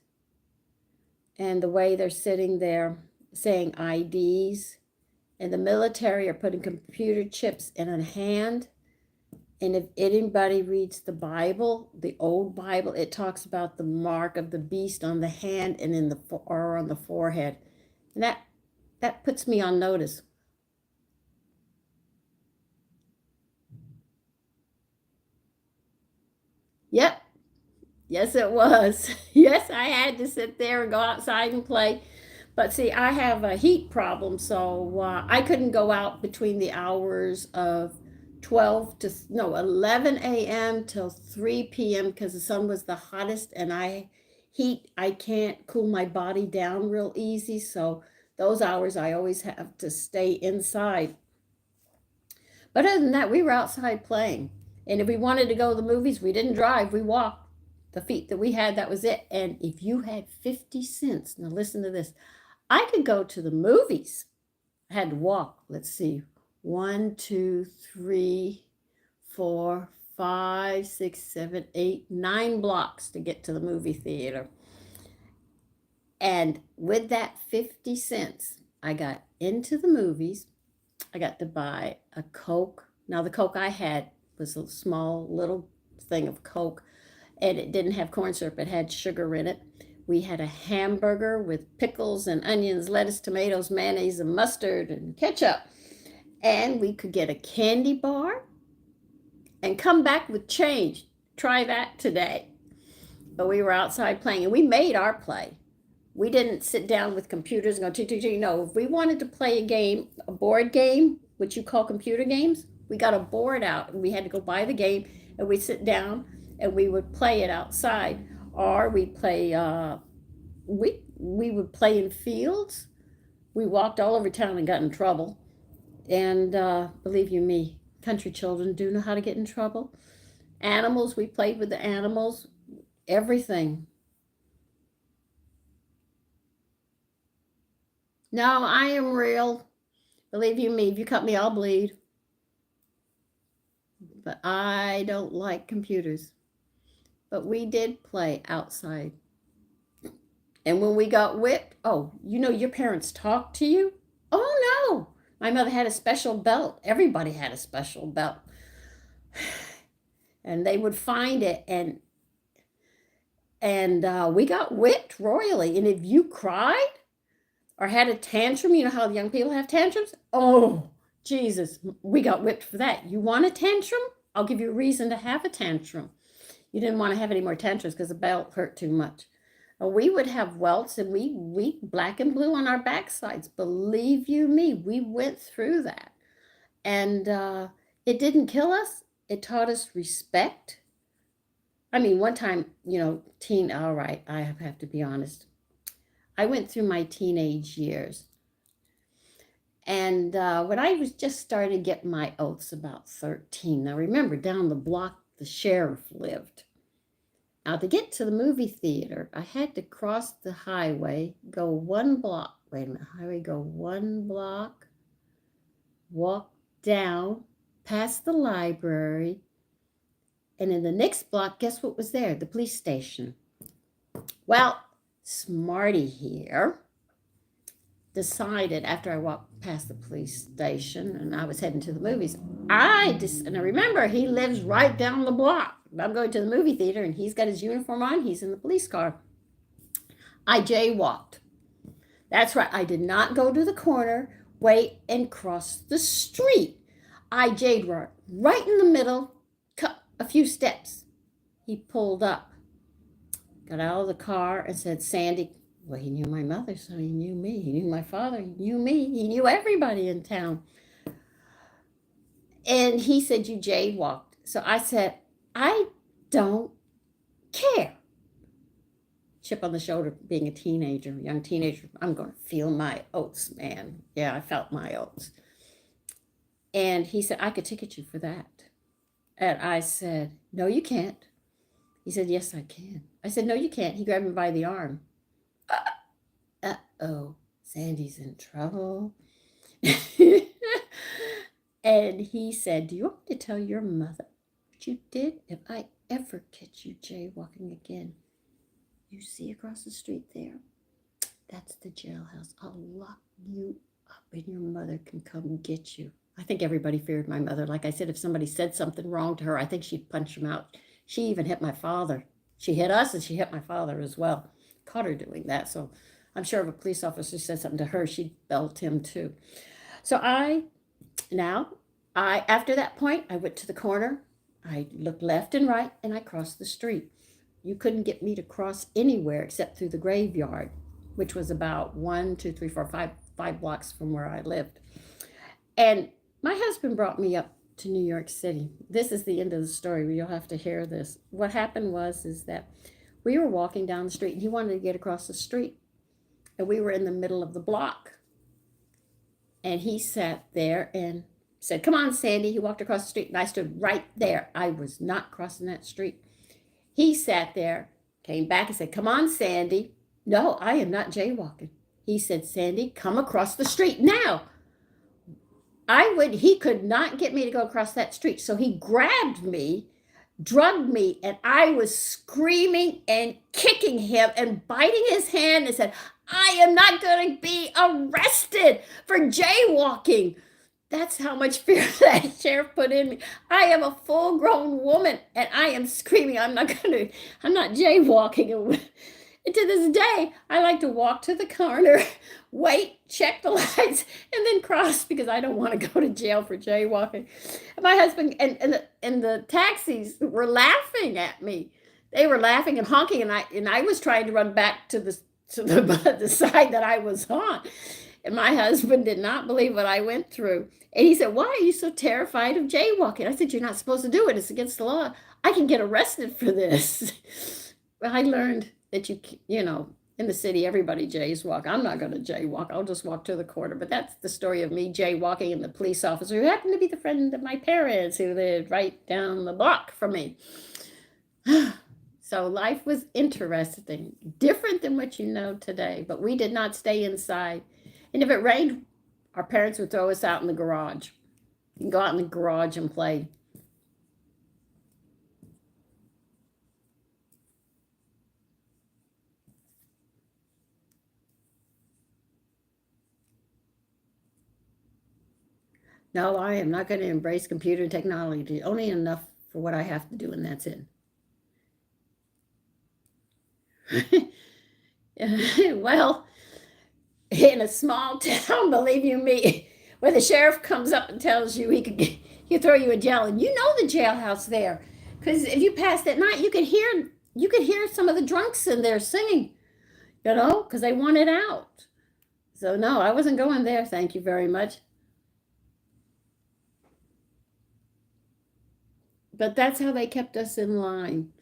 and the way they're sitting there saying IDs, and the military are putting computer chips in a hand. And if anybody reads the Bible, the old Bible, it talks about the mark of the beast on the hand and in the or on the forehead. And that puts me on notice. Yep. Yes, it was. Yes, I had to sit there and go outside and play. But see, I have a heat problem, so I couldn't go out between the hours of 12 to no 11 a.m. till 3 p.m. because the sun was the hottest, and I can't cool my body down real easy. So those hours I always have to stay inside. But other than that, we were outside playing. And if we wanted to go to the movies, we didn't drive, we walked. The feet that we had, that was it. And if you had 50 cents, now listen to this, I could go to the movies. I had to walk, let's see, 1, 2, 3, 4, 5, 6, 7, 8, 9 blocks to get to the movie theater. And with that 50 cents, I got into the movies. I got to buy a Coke. Now, the Coke I had was a small little thing of Coke, and it didn't have corn syrup, it had sugar in it. We had a hamburger with pickles and onions, lettuce, tomatoes, mayonnaise, and mustard and ketchup. And we could get a candy bar and come back with change. Try that today. But we were outside playing, and we made our play. We didn't sit down with computers and go, tick, tick, tick. No, if we wanted to play a game, a board game, which you call computer games, we got a board out and we had to go buy the game and we'd sit down and we would play it outside. Or we'd play, we would play in fields. We walked all over town and got in trouble. And believe you me, country children do know how to get in trouble. Animals, we played with the animals, everything. No, I am real. Believe you me, if you cut me, I'll bleed. But I don't like computers. But we did play outside. And when we got whipped, oh, you know your parents talked to you? Oh no. My mother had a special belt. Everybody had a special belt. And they would find it and we got whipped royally. And if you cried or had a tantrum, you know how young people have tantrums? Oh, Jesus, we got whipped for that. You want a tantrum? I'll give you a reason to have a tantrum. You didn't want to have any more tantrums because the belt hurt too much. We would have welts and we black and blue on our backsides. Believe you me, we went through that. And it didn't kill us. It taught us respect. I mean, one time, all right, I have to be honest. I went through my teenage years. And when I was just starting to get my oaths about 13, now remember, down the block, the sheriff lived. Now, to get to the movie theater, I had to cross the highway, go 1 block. Wait a minute, highway, go 1 block, walk down, past the library, and in the next block, guess what was there? The police station. Well, Smarty here decided after I walked past the police station and I was heading to the movies, and I remember he lives right down the block. I'm going to the movie theater and he's got his uniform on. He's in the police car. I jaywalked. That's right. I did not go to the corner, wait, and cross the street. I jaywalked right in the middle, cut a few steps. He pulled up, got out of the car and said, Sandy. Well, he knew my mother, so he knew me. He knew my father. He knew me. He knew everybody in town. And he said, you jaywalked. So I said, I don't care. Chip on the shoulder, being a teenager, young teenager, I'm going to feel my oats, man. Yeah, I felt my oats. And he said, I could ticket you for that. And I said, no, you can't. He said, yes, I can. I said, no, you can't. He grabbed me by the arm. Uh-oh, Sandy's in trouble. And he said, do you want me to tell your mother what you did? If I ever catch you jaywalking again, you see across the street there, that's the jailhouse. I'll lock you up and your mother can come get you. I think everybody feared my mother. Like I said, if somebody said something wrong to her, I think she'd punch him out. She even hit my father. She hit us and she hit my father as well. Caught her doing that. So I'm sure if a police officer said something to her, she'd belt him too. So after that point, I went to the corner. I looked left and right and I crossed the street. You couldn't get me to cross anywhere except through the graveyard, which was about 1, 2, 3, 4, 5 blocks from where I lived. And my husband brought me up to New York City. This is the end of the story. You'll have to hear this. What happened is that we were walking down the street and he wanted to get across the street. And we were in the middle of the block. And he sat there and said, come on, Sandy. He walked across the street and I stood right there. I was not crossing that street. He sat there, came back and said, come on, Sandy. No, I am not jaywalking. He said, Sandy, come across the street now. He could not get me to go across that street. So he grabbed me, drugged me, and I was screaming and kicking him and biting his hand and said, I am not going to be arrested for jaywalking. That's how much fear that sheriff put in me. I am a full-grown woman, and I am screaming. I'm not jaywalking. And to this day, I like to walk to the corner, wait, check the lights, and then cross because I don't want to go to jail for jaywalking. And my husband and the taxis were laughing at me. They were laughing and honking, and I was trying to run back to to the side that I was on. And my husband did not believe what I went through. And he said, "Why are you so terrified of jaywalking?" I said, "You're not supposed to do it. It's against the law. I can get arrested for this." Well, I learned that in the city, everybody jaywalk. I'm not going to jaywalk. I'll just walk to the corner. But that's the story of me jaywalking and the police officer who happened to be the friend of my parents who lived right down the block from me. So life was interesting, different than what you know today. But we did not stay inside. And if it rained, our parents would throw us out in the garage. You can go out in the garage and play. No, I am not going to embrace computer technology, only enough for what I have to do, and that's it. Well, in a small town, believe you me, where the sheriff comes up and tells you he could throw you in jail, and you know the jailhouse there, because if you passed at night, you could hear some of the drunks in there singing, because they wanted out. So no, I wasn't going there. Thank you very much. But that's how they kept us in line.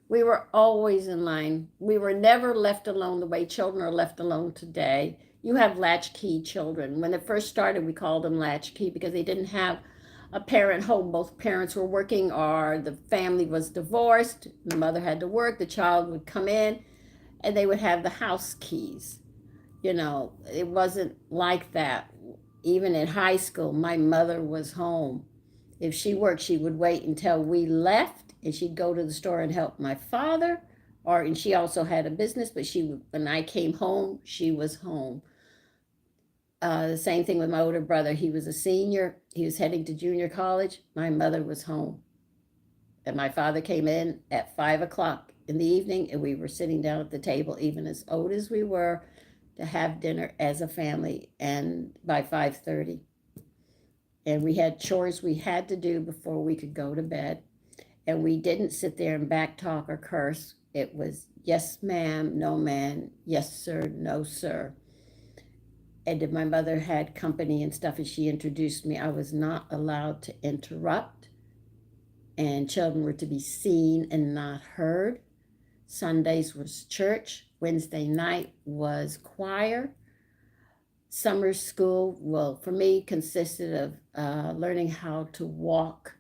We were always in line. We were never left alone the way children are left alone today. You have latchkey children. When it first started, we called them latchkey because they didn't have a parent home. Both parents were working or the family was divorced. The mother had to work. The child would come in and they would have the house keys. It wasn't like that. Even in high school, my mother was home. If she worked, she would wait until we left and she'd go to the store and help my father. And she also had a business, but when I came home, she was home. The same thing with my older brother. He was a senior. He was heading to junior college. My mother was home. And my father came in at 5 o'clock in the evening, and we were sitting down at the table, even as old as we were, to have dinner as a family, and by 5:30. And we had chores we had to do before we could go to bed. And we didn't sit there and back talk or curse. It was yes, ma'am, no, ma'am, yes, sir, no, sir. And if my mother had company and stuff and she introduced me, I was not allowed to interrupt. And children were to be seen and not heard. Sundays was church. Wednesday night was choir. Summer school, well, for me, consisted of learning how to walk.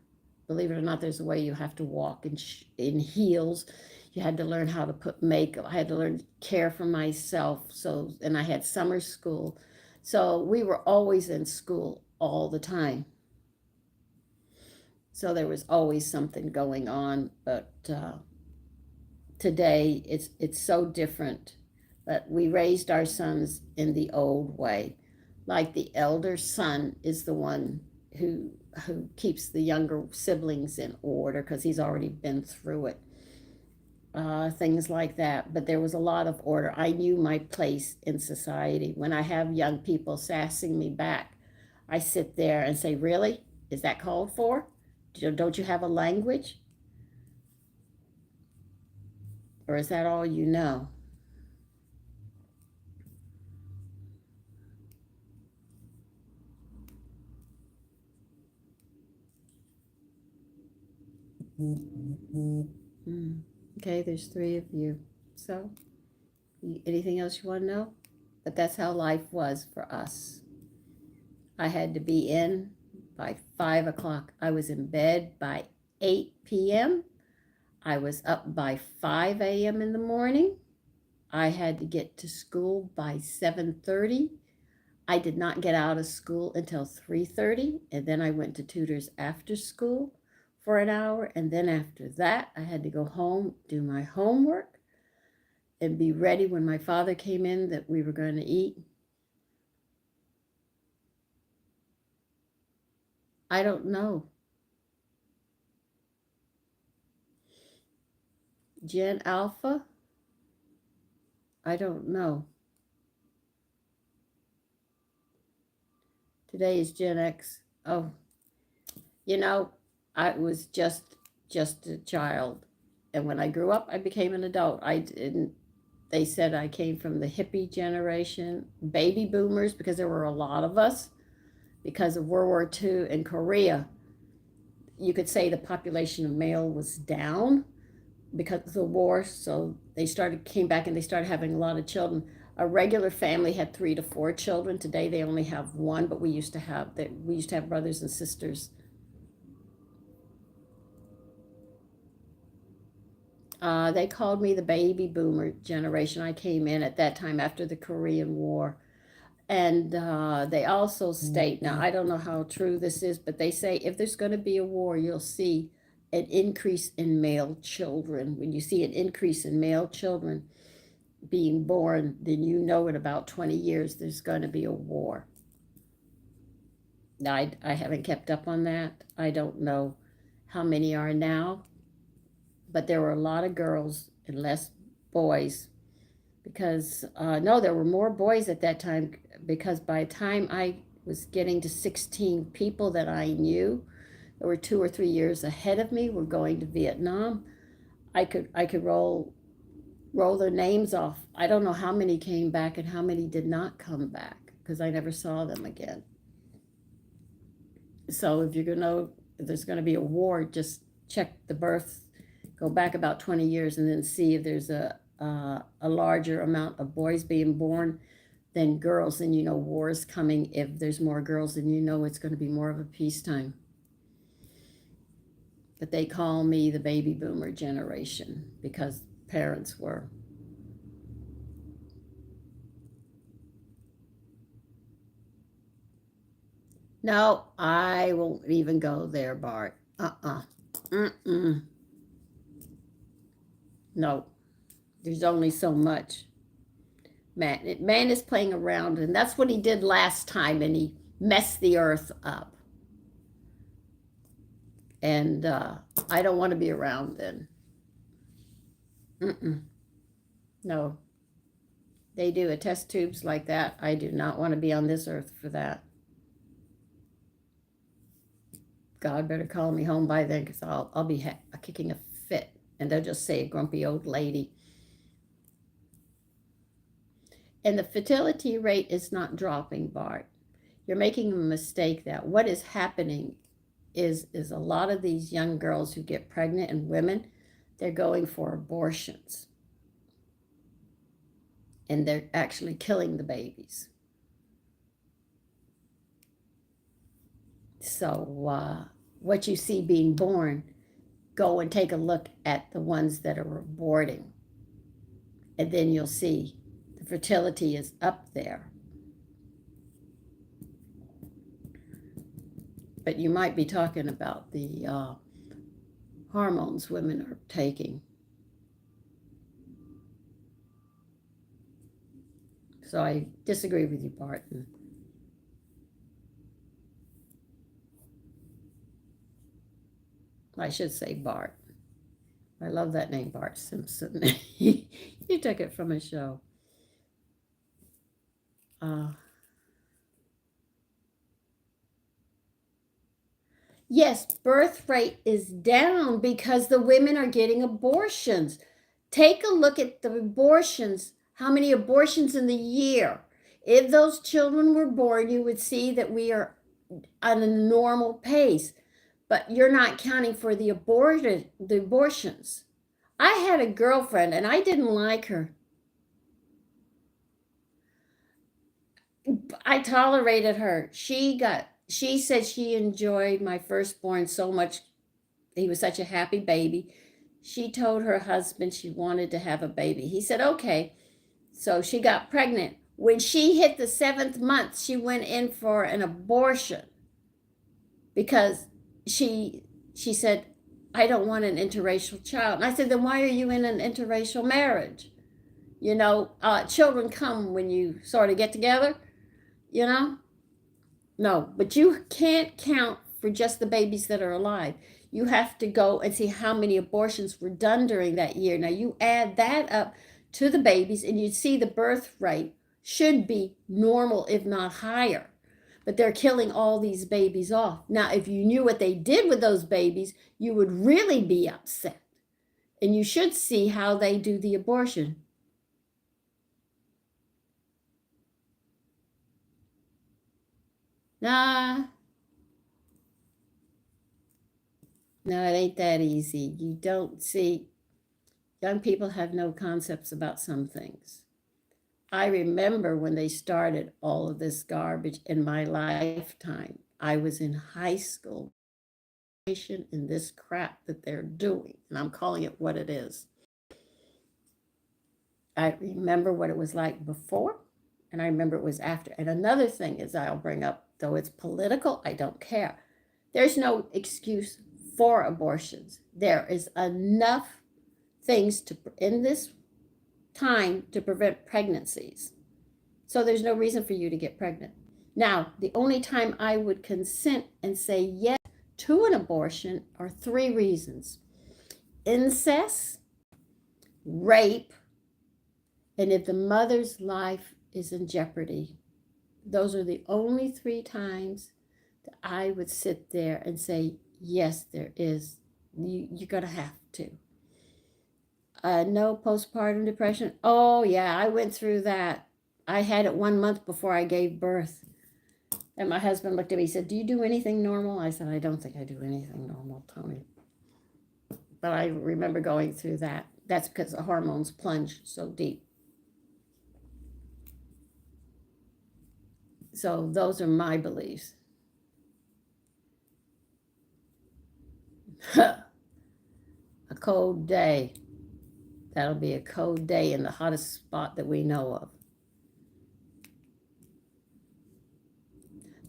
Believe it or not, there's a way you have to walk in heels. You had to learn how to put makeup. I had to learn to care for myself. And I had summer school. So we were always in school all the time. So there was always something going on. But today, it's so different. But we raised our sons in the old way. Like the elder son is the one who keeps the younger siblings in order because he's already been through it. Things like that. But there was a lot of order. I knew my place in society. When I have young people sassing me back, I sit there and say, "Really? Is that called for? Don't you have a language? Or is that all you know?" Okay, there's 3 of you. So, anything else you want to know? But that's how life was for us. I had to be in by 5 o'clock. I was in bed by 8 p.m. I was up by 5 a.m. in the morning. I had to get to school by 7:30. I did not get out of school until 3:30, and then I went to tutors after school for an hour, and then after that, I had to go home, do my homework, and be ready when my father came in that we were going to eat. I don't know. Gen Alpha? I don't know. Today is Gen X. Oh, I was just a child. And when I grew up, I became an adult. they said I came from the hippie generation, baby boomers, because there were a lot of us because of World War II and Korea. You could say the population of male was down because of the war, so they came back and they started having a lot of children. A regular family had 3 to 4 children. Today they only have one, but we used to have brothers and sisters. They called me the baby boomer generation. I came in at that time after the Korean War. And they also state, now I don't know how true this is, but they say if there's going to be a war, you'll see an increase in male children. When you see an increase in male children being born, then you know in about 20 years there's going to be a war. Now, I haven't kept up on that. I don't know how many are now, but there were a lot of girls and less boys because, no, there were more boys at that time because by the time I was getting to 16 people that I knew, that were 2 or 3 years ahead of me, were going to Vietnam. I could roll their names off. I don't know how many came back and how many did not come back because I never saw them again. So if you're going to know if there's going to be a war, just check the birth, go back about 20 years and then see if there's a larger amount of boys being born than girls, and you know war is coming. If there's more girls, then you know it's going to be more of a peacetime. But they call me the baby boomer generation because parents were. No, I won't even go there, Bart. No, there's only so much. Man is playing around, and that's what he did last time, and he messed the earth up. And I don't want to be around then. No. They do a test tubes like that. I do not want to be on this earth for that. God better call me home by then because I'll be kicking a fit, and they'll just say a grumpy old lady. And the fertility rate is not dropping, Bart. You're making a mistake that what is happening is a lot of these young girls who get pregnant and women, they're going for abortions. And they're actually killing the babies. So what you see being born, go and take a look at the ones that are aborting. And then you'll see the fertility is up there. But you might be talking about the hormones women are taking. So I disagree with you, Barton. I should say Bart. I love that name, Bart Simpson. You took it from a show. Yes, birth rate is down because the women are getting abortions. Take a look at the abortions, how many abortions in the year. If those children were born, you would see that we are on a normal pace. But you're not counting for the abortions. I had a girlfriend and I didn't like her. I tolerated her. She said she enjoyed my firstborn so much. He was such a happy baby. She told her husband she wanted to have a baby. He said, okay. So she got pregnant. When she hit the 7th month, she went in for an abortion because she said, I don't want an interracial child. And I said, then why are you in an interracial marriage? You know, children come when you sort of get together, you know? No, but you can't count for just the babies that are alive. You have to go and see how many abortions were done during that year. Now you add that up to the babies and you see the birth rate should be normal, if not higher. But they're killing all these babies off. Now, if you knew what they did with those babies, you would really be upset. And you should see how they do the abortion. Nah, no, it ain't that easy. You don't see, young people have no concepts about some things. I remember when they started all of this garbage in my lifetime. I was in high school, in this crap that they're doing, and I'm calling it what it is. I remember what it was like before, and I remember it was after. And another thing is, I'll bring up, though it's political, I don't care. There's no excuse for abortions. There is enough things to in this time to prevent pregnancies. So there's no reason for you to get pregnant. Now, the only time I would consent and say yes to an abortion are 3 reasons: incest, rape, and if the mother's life is in jeopardy. Those are the only 3 times that I would sit there and say, yes, there is. You're going to have to. No postpartum depression. Oh, yeah, I went through that. I had it 1 month before I gave birth. And my husband looked at me, he said, do you do anything normal? I said, I don't think I do anything normal, Tony. But I remember going through that. That's because the hormones plunge so deep. So those are my beliefs. A cold day. That'll be a cold day in the hottest spot that we know of.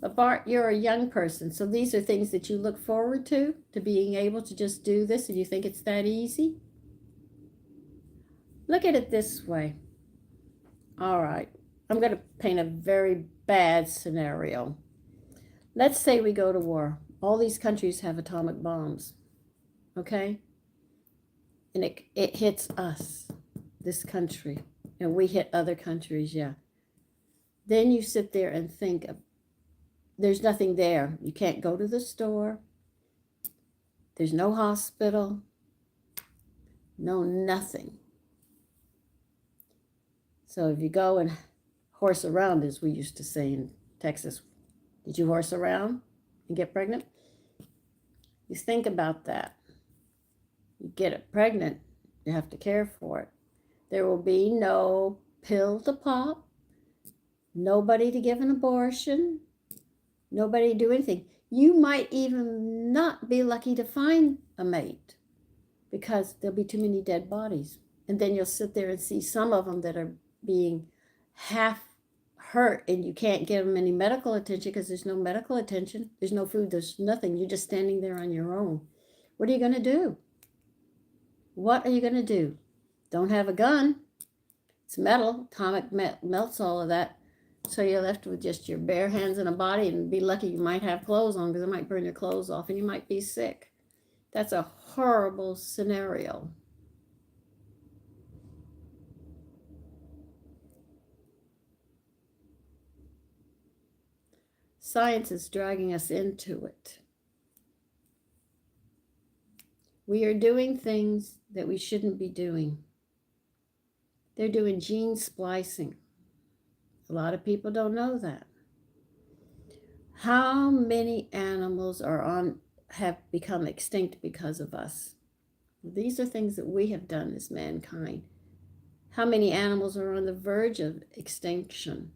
But Bart, you're a young person, so these are things that you look forward to being able to just do this, and you think it's that easy? Look at it this way. All right, I'm going to paint a very bad scenario. Let's say we go to war. All these countries have atomic bombs, okay? And it hits us, this country, and we hit other countries, yeah. Then you sit there and think of, there's nothing there. You can't go to the store. There's no hospital. No nothing. So if you go and horse around, as we used to say in Texas, did you horse around and get pregnant? You think about that. You get it pregnant, you have to care for it. There will be no pill to pop, nobody to give an abortion, nobody to do anything. You might even not be lucky to find a mate because there'll be too many dead bodies. And then you'll sit there and see some of them that are being half hurt and you can't give them any medical attention because there's no medical attention. There's no food. There's nothing. You're just standing there on your own. What are you going to do? What are you going to do? Don't have a gun. It's metal. Atomic melts all of that. So you're left with just your bare hands and a body, and be lucky you might have clothes on because it might burn your clothes off and you might be sick. That's a horrible scenario. Science is dragging us into it. We are doing things that we shouldn't be doing. They're doing gene splicing. A lot of people don't know that. How many animals have become extinct because of us? These are things that we have done as mankind. How many animals are on the verge of extinction?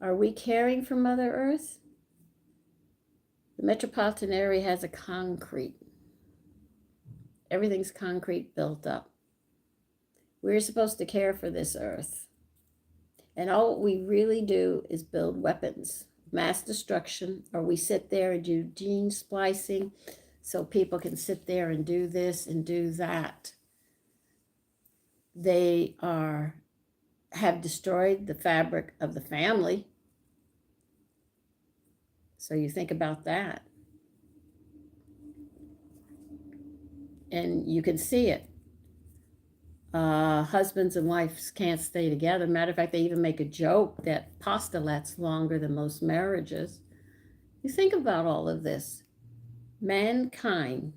Are we caring for Mother Earth? The metropolitan area has a concrete. Everything's concrete built up. We're supposed to care for this earth. And all we really do is build weapons, mass destruction, or we sit there and do gene splicing so people can sit there and do this and do that. They have destroyed the fabric of the family. So you think about that. And you can see it. Husbands and wives can't stay together. Matter of fact, they even make a joke that pasta lasts longer than most marriages. You think about all of this. Mankind,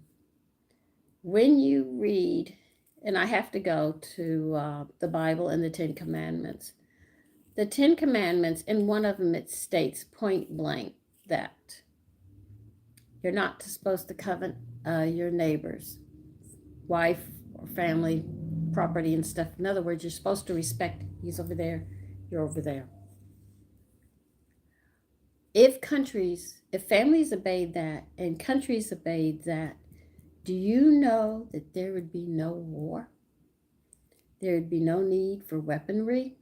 when you read, and I have to go to the Bible and the Ten Commandments, The Ten Commandments, in one of them it states point blank that you're not supposed to covet your neighbor's wife or family, property and stuff. In other words, you're supposed to respect. He's over there, you're over there. If families obeyed that and countries obeyed that, do you know that there would be no war? There would be no need for weaponry.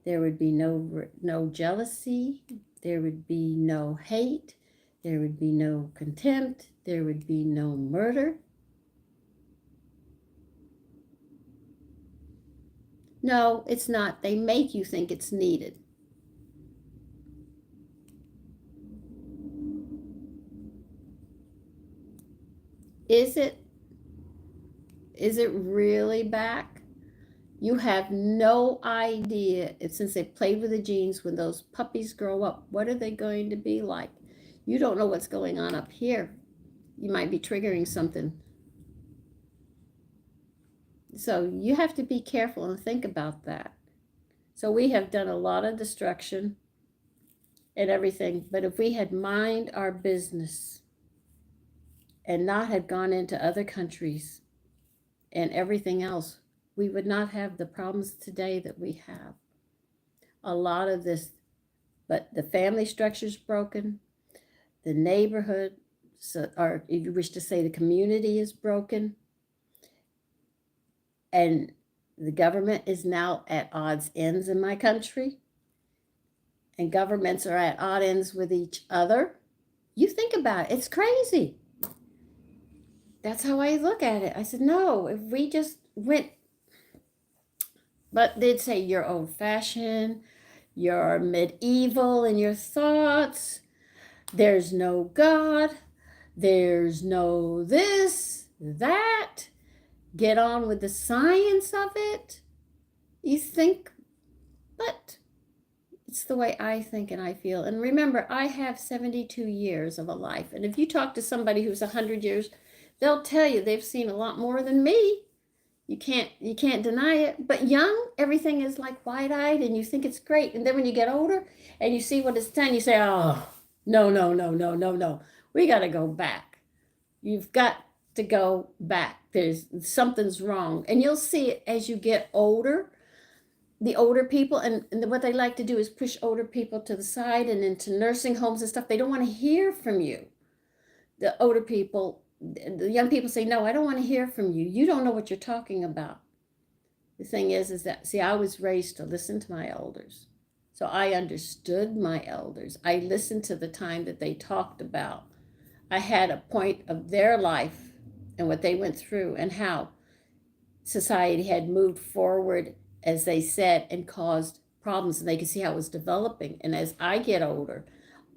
There would be no jealousy. There would be no hate. There would be no contempt. There would be no murder. No, it's not. They make you think it's needed. Is it really back? You have no idea. Since they played with the genes, when those puppies grow up, what are they going to be like? You don't know what's going on up here. You might be triggering something. So you have to be careful and think about that. So we have done a lot of destruction and everything, but if we had mind our business and not had gone into other countries and everything else, we would not have the problems today that we have. A lot of this, but the family structure is broken, the neighborhood, or if you wish to say the community is broken, and the government is now at odds ends in my country, and governments are at odd ends with each other. You think about it, it's crazy. That's how I look at it. I said, no, if we just went, but they'd say you're old-fashioned, you're medieval in your thoughts, there's no God, there's no this, that, get on with the science of it. You think, but it's the way I think and I feel. And remember, I have 72 years of a life. And if you talk to somebody who's 100 years, they'll tell you they've seen a lot more than me. You can't deny it. But young, everything is like wide-eyed and you think it's great. And then when you get older and you see what it's done, you say, oh, no. We got to go back. You've got to go back. Something's wrong. And you'll see it as you get older. The older people, and what they like to do is push older people to the side and into nursing homes and stuff. They don't want to hear from you. The older people, the young people say, no, I don't want to hear from you. You don't know what you're talking about. The thing is that, see, I was raised to listen to my elders. So I understood my elders. I listened to the time that they talked about. I had a point of their life and what they went through and how society had moved forward, as they said, and caused problems. And they could see how it was developing. And as I get older,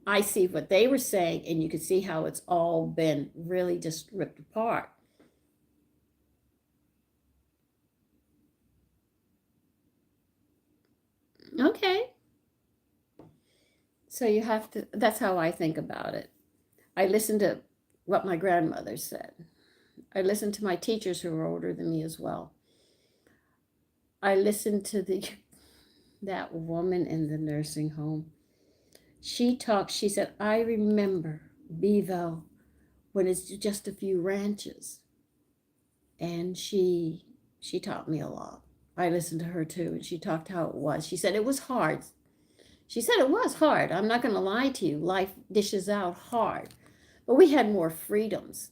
I see what they were saying, and you can see how it's all been really just ripped apart. Okay. So you have to, that's how I think about it. I listen to what my grandmother said. I listen to my teachers who are older than me as well. I listened to that woman in the nursing home. She said, I remember Beeville when it's just a few ranches. And she taught me a lot. I listened to her too, and she talked how it was. She said it was hard. She said it was hard. I'm not going to lie to you. Life dishes out hard. But we had more freedoms.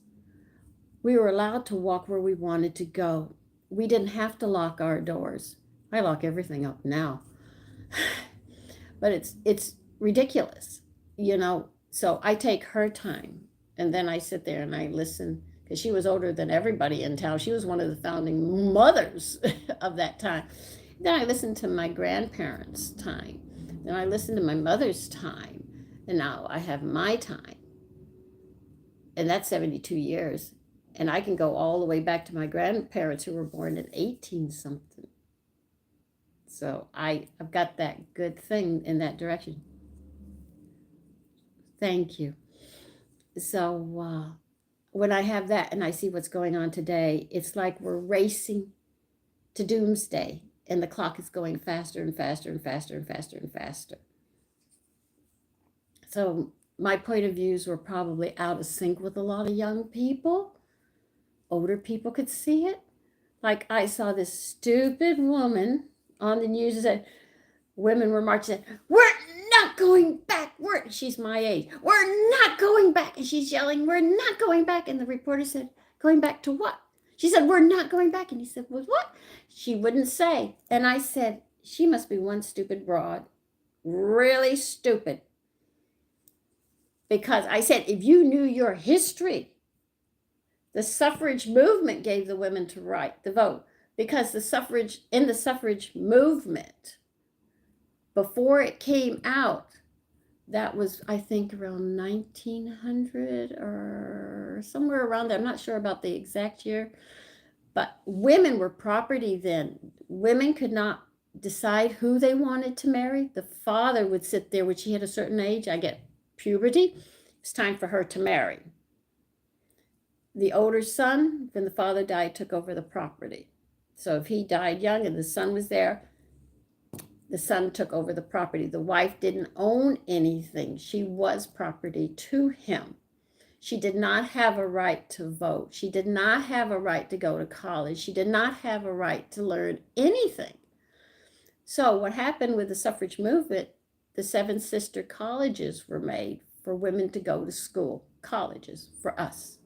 We were allowed to walk where we wanted to go. We didn't have to lock our doors. I lock everything up now. But it's ridiculous, So I take her time, and then I sit there and I listen, because she was older than everybody in town. She was one of the founding mothers of that time. Then I listened to my grandparents' time. Then I listened to my mother's time. And now I have my time. And that's 72 years. And I can go all the way back to my grandparents who were born in 18-something. So I've got that good thing in that direction. Thank you. So when I have that and I see what's going on today, it's like we're racing to doomsday. and the clock is going faster and faster and faster and faster and faster. So my point of views were probably out of sync with a lot of young people. Older people could see it. Like I saw this stupid woman on the news that said women were marching, we're not going back. She's my age. We're not going back. And she's yelling, we're not going back. And the reporter said, going back to what? She said, we're not going back. And he said, well, what? She wouldn't say. And I said, she must be one stupid broad. Really stupid. Because I said, if you knew your history, the suffrage movement gave the women the right to vote. Because the suffrage movement, before it came out, that was, I think, around 1900 or somewhere around there. I'm not sure about the exact year. But women were property then. Women could not decide who they wanted to marry. The father would sit there when she hit a certain age. I get puberty. It's time for her to marry. The older son, when the father died, took over the property. So if he died young and the son was there, the son took over the property. The wife didn't own anything. She was property to him. She did not have a right to vote. She did not have a right to go to college. She did not have a right to learn anything. So what happened with the suffrage movement, the 7 sister colleges were made for women to go to school, colleges for us.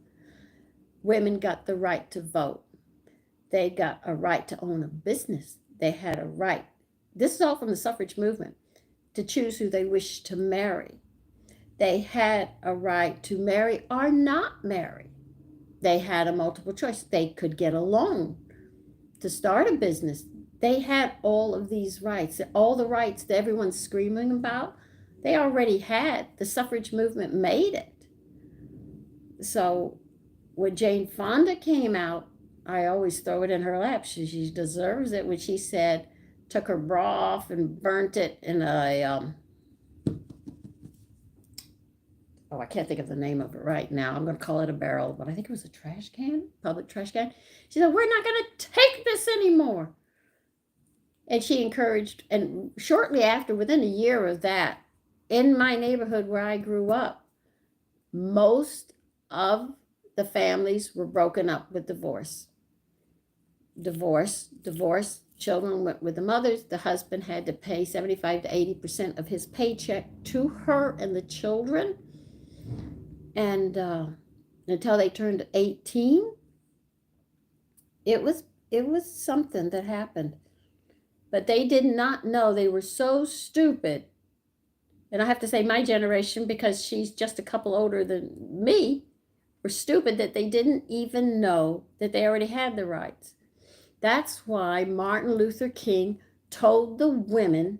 Women got the right to vote. They got a right to own a business. They had a right, this is all from the suffrage movement, to choose who they wished to marry. They had a right to marry or not marry. They had a multiple choice. They could get a loan to start a business. They had all of these rights, all the rights that everyone's screaming about. They already had. The suffrage movement made it. So when Jane Fonda came out, I always throw it in her lap. She deserves it when she said, took her bra off and burnt it in a, I can't think of the name of it right now. I'm going to call it a barrel, but I think it was a trash can, public trash can. She said, we're not going to take this anymore. And she encouraged, and shortly after, within a year of that, in my neighborhood where I grew up, most of the families were broken up with divorce. Children went with the mothers. The husband had to pay 75 to 80% of his paycheck to her and the children. And until they turned 18, it was something that happened. But they did not know. They were so stupid. And I have to say my generation, because she's just a couple older than me, were stupid that they didn't even know that they already had the rights. That's why Martin Luther King told the women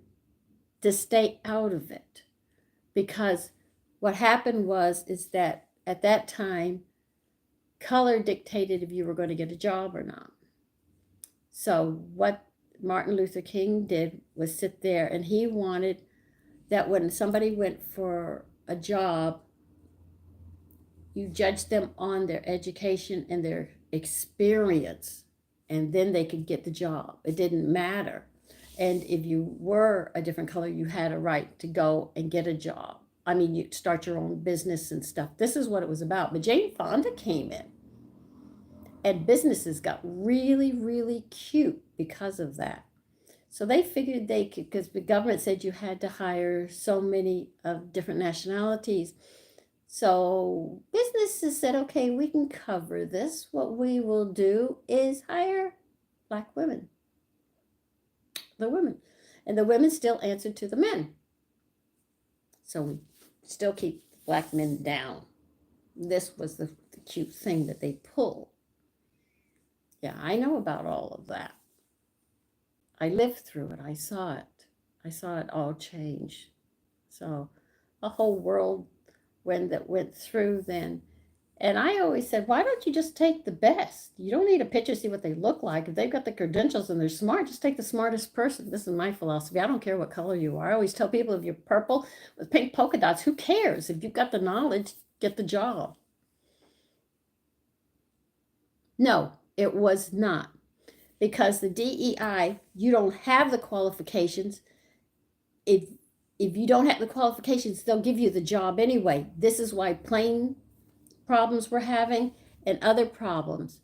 to stay out of it. Because what happened is that at that time, color dictated if you were going to get a job or not. So what Martin Luther King did was sit there, and he wanted that when somebody went for a job, you judged them on their education and their experience, and then they could get the job. It didn't matter. And if you were a different color, you had a right to go and get a job. I mean, you start your own business and stuff. This is what it was about. But Jane Fonda came in, and businesses got really, really cute because of that. So they figured they could, because the government said you had to hire so many of different nationalities. So businesses said, okay, we can cover this. What we will do is hire Black women. The women. And the women still answered to the men. So we still keep Black men down. This was the cute thing that they pulled. Yeah, I know about all of that. I lived through it. I saw it. I saw it all change. So a whole world went through then. And I always said, why don't you just take the best? You don't need a picture to see what they look like. If they've got the credentials and they're smart, just take the smartest person. This is my philosophy. I don't care what color you are. I always tell people, if you're purple with pink polka dots, who cares? If you've got the knowledge, get the job. No, it was not. because the DEI, you don't have the qualifications. If you don't have the qualifications, they'll give you the job anyway. This is why plane problems we're having and other problems.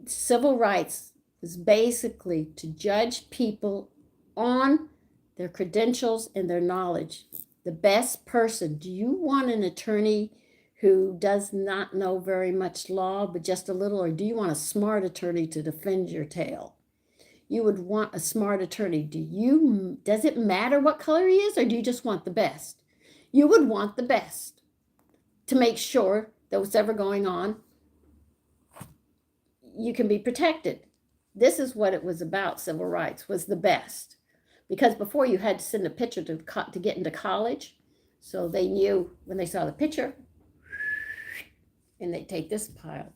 Civil rights was basically to judge people on their credentials and their knowledge. The best person. Do you want an attorney who does not know very much law, but just a little, or do you want a smart attorney to defend your tail? You would want a smart attorney. Does it matter what color he is, or do you just want the best? You would want the best to make sure that what's ever going on, you can be protected. This is what it was about. Civil rights was the best, because before you had to send a picture to get into college, so they knew when they saw the picture, and they take this pile,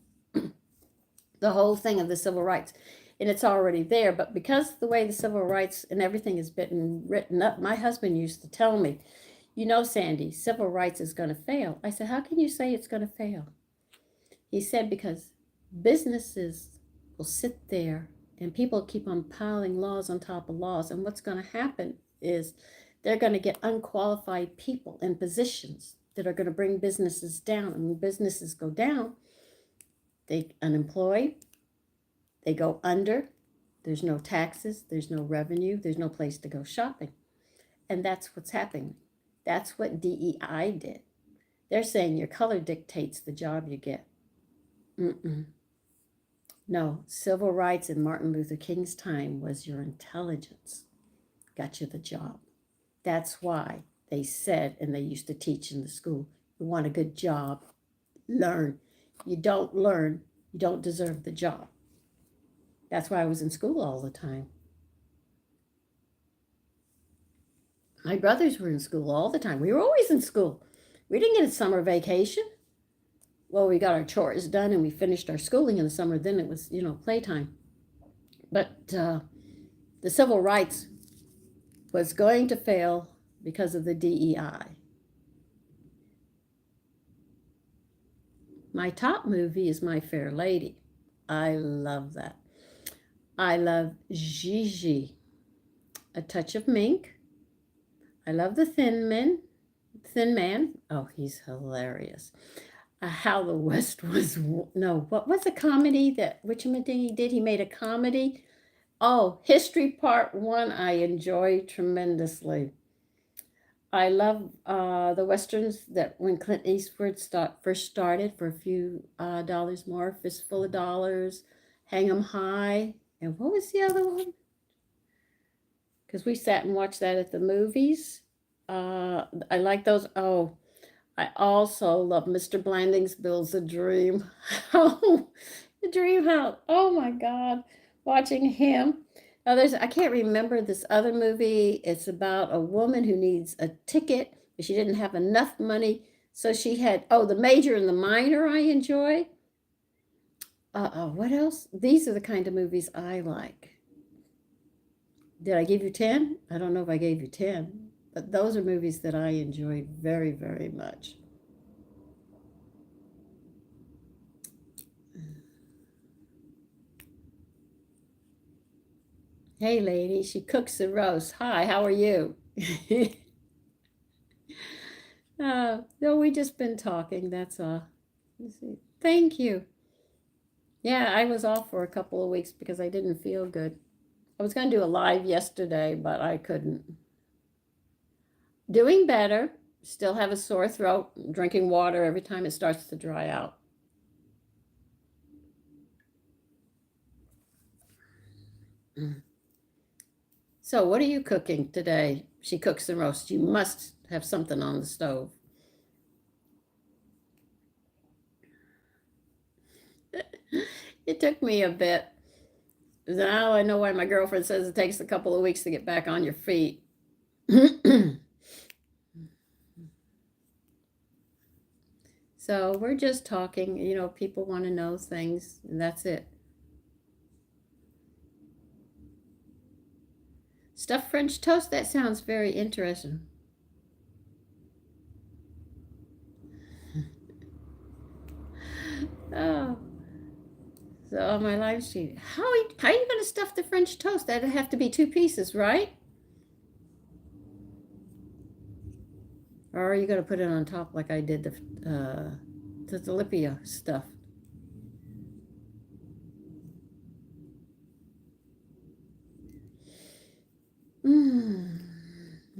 the whole thing of the civil rights, and it's already there. But because the way the civil rights and everything has been written up, my husband used to tell me, you know, Sandy, civil rights is going to fail. I said, how can you say it's going to fail? He said, because businesses will sit there and people keep on piling laws on top of laws. And what's going to happen is they're going to get unqualified people in positions that are going to bring businesses down. And when businesses go down, they unemployed, they go under, there's no taxes, there's no revenue, there's no place to go shopping. And that's what's happening. That's what DEI did. They're saying your color dictates the job you get. No, civil rights in Martin Luther King's time was your intelligence got you the job. That's why they said, and they used to teach in the school, you want a good job, learn. You don't learn, you don't deserve the job. That's why I was in school all the time. My brothers were in school all the time. We were always in school. We didn't get a summer vacation. Well, we got our chores done and we finished our schooling in the summer. Then it was, playtime. But the civil rights was going to fail because of the DEI. My top movie is My Fair Lady. I love that. I love Gigi, A Touch of Mink. I love The Thin Man. Oh, he's hilarious. How the West Was. No, what was a comedy that Witchamadiddie did? He made a comedy. Oh, History Part 1, I enjoy tremendously. I love the Westerns that when Clint Eastwood first started for a few dollars more, Fistful of Dollars, Hang 'em High. And what was the other one? Because we sat and watched that at the movies. I like those. Oh, I also love Mr. Blanding's Bill's a Dream. Oh, the Dream House. Oh my God. Watching him. Oh, I can't remember this other movie. It's about a woman who needs a ticket, but she didn't have enough money. So she had, The Major and the Minor I enjoy. What else? These are the kind of movies I like. Did I give you 10? I don't know if I gave you 10, but those are movies that I enjoy very, very much. Hey, lady, she cooks the roast. Hi, how are you? No, we just been talking, that's all. Let's see. Thank you. Yeah, I was off for a couple of weeks because I didn't feel good. I was going to do a live yesterday, but I couldn't. Doing better. Still have a sore throat. Drinking water every time it starts to dry out. So, what are you cooking today? She cooks the roast. You must have something on the stove. It took me a bit. Now I know why my girlfriend says it takes a couple of weeks to get back on your feet. So we're just talking, people want to know things, and that's it. Stuffed French toast, that sounds very interesting. Oh, So on my live stream, how are you going to stuff the French toast? That'd have to be 2 pieces, right? Or are you going to put it on top like I did the Tilapia stuff?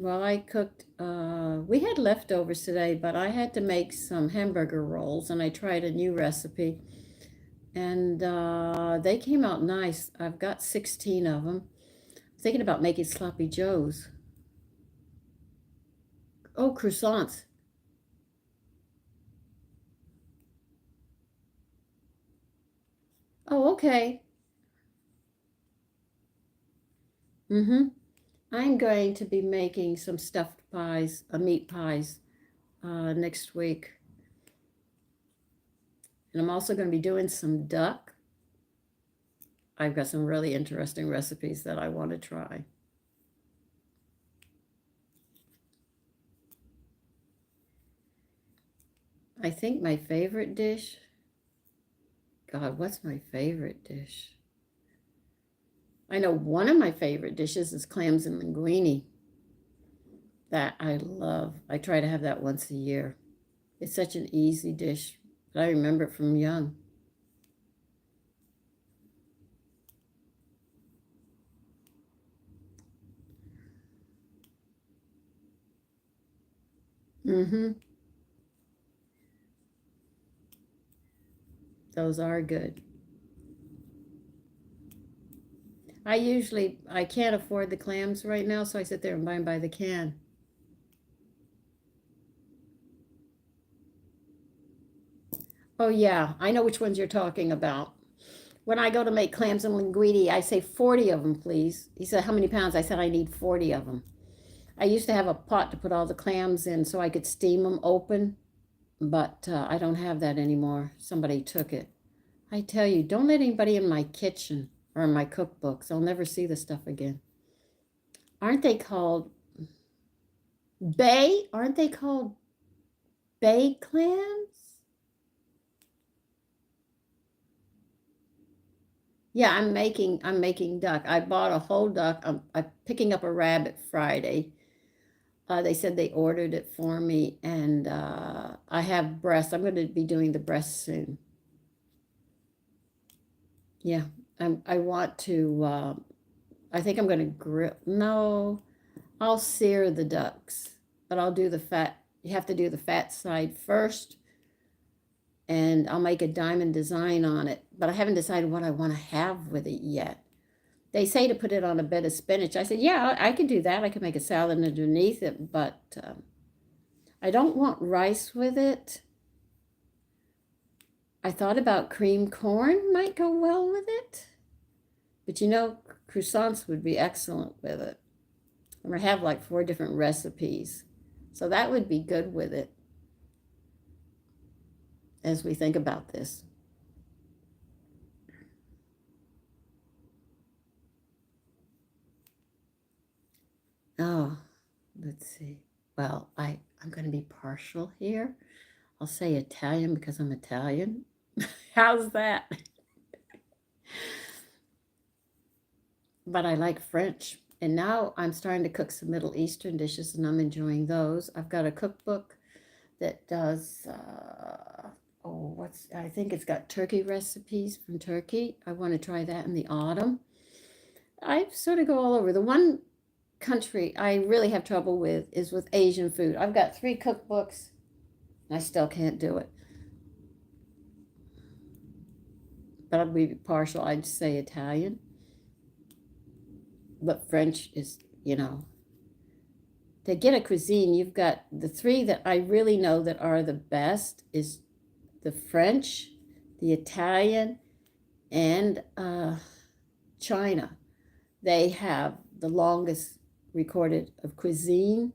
Well, I cooked, we had leftovers today, but I had to make some hamburger rolls and I tried a new recipe and they came out nice. I've got 16 of them. I'm thinking about making sloppy joes. Oh, croissants. Oh, okay. Mm-hmm. I'm going to be making some stuffed pies, meat pies, next week. And I'm also going to be doing some duck. I've got some really interesting recipes that I want to try. I think my favorite dish, God, what's my favorite dish? I know one of my favorite dishes is clams and linguine. That I love. I try to have that once a year. It's such an easy dish, but I remember it from young. Mm-hmm. Those are good. I can't afford the clams right now, so I sit there and buy them by the can. Oh yeah, I know which ones you're talking about. When I go to make clams and linguine, I say 40 of them, please. He said, how many pounds? I said, I need 40 of them. I used to have a pot to put all the clams in so I could steam them open, but I don't have that anymore. Somebody took it. I tell you, don't let anybody in my kitchen or in my cookbooks. I'll never see the stuff again. Aren't they called bay? Aren't they called bay clams? Yeah, I'm making duck. I bought a whole duck. I'm picking up a rabbit Friday. They said they ordered it for me, and I have breasts. I'm going to be doing the breasts soon. Yeah, I want to. I think I'm going to grill. No, I'll sear the ducks, but I'll do the fat. You have to do the fat side first, and I'll make a diamond design on it. But I haven't decided what I want to have with it yet. They say to put it on a bed of spinach. I said, yeah, I can do that. I can make a salad underneath it, but I don't want rice with it. I thought about cream corn might go well with it, but croissants would be excellent with it. I'm gonna have like 4 different recipes, so that would be good with it as we think about this. Oh, let's see. Well, I'm going to be partial here. I'll say Italian because I'm Italian. How's that? But I like French. And now I'm starting to cook some Middle Eastern dishes and I'm enjoying those. I've got a cookbook that does, I think it's got turkey recipes from Turkey. I want to try that in the autumn. I sort of go all over. The one country I really have trouble with is with Asian food. I've got 3 cookbooks. I still can't do it. But I'd be partial. I'd say Italian. But French is, to get a cuisine, you've got the 3 that I really know that are the best is the French, the Italian, and China. They have the longest recorded of cuisine,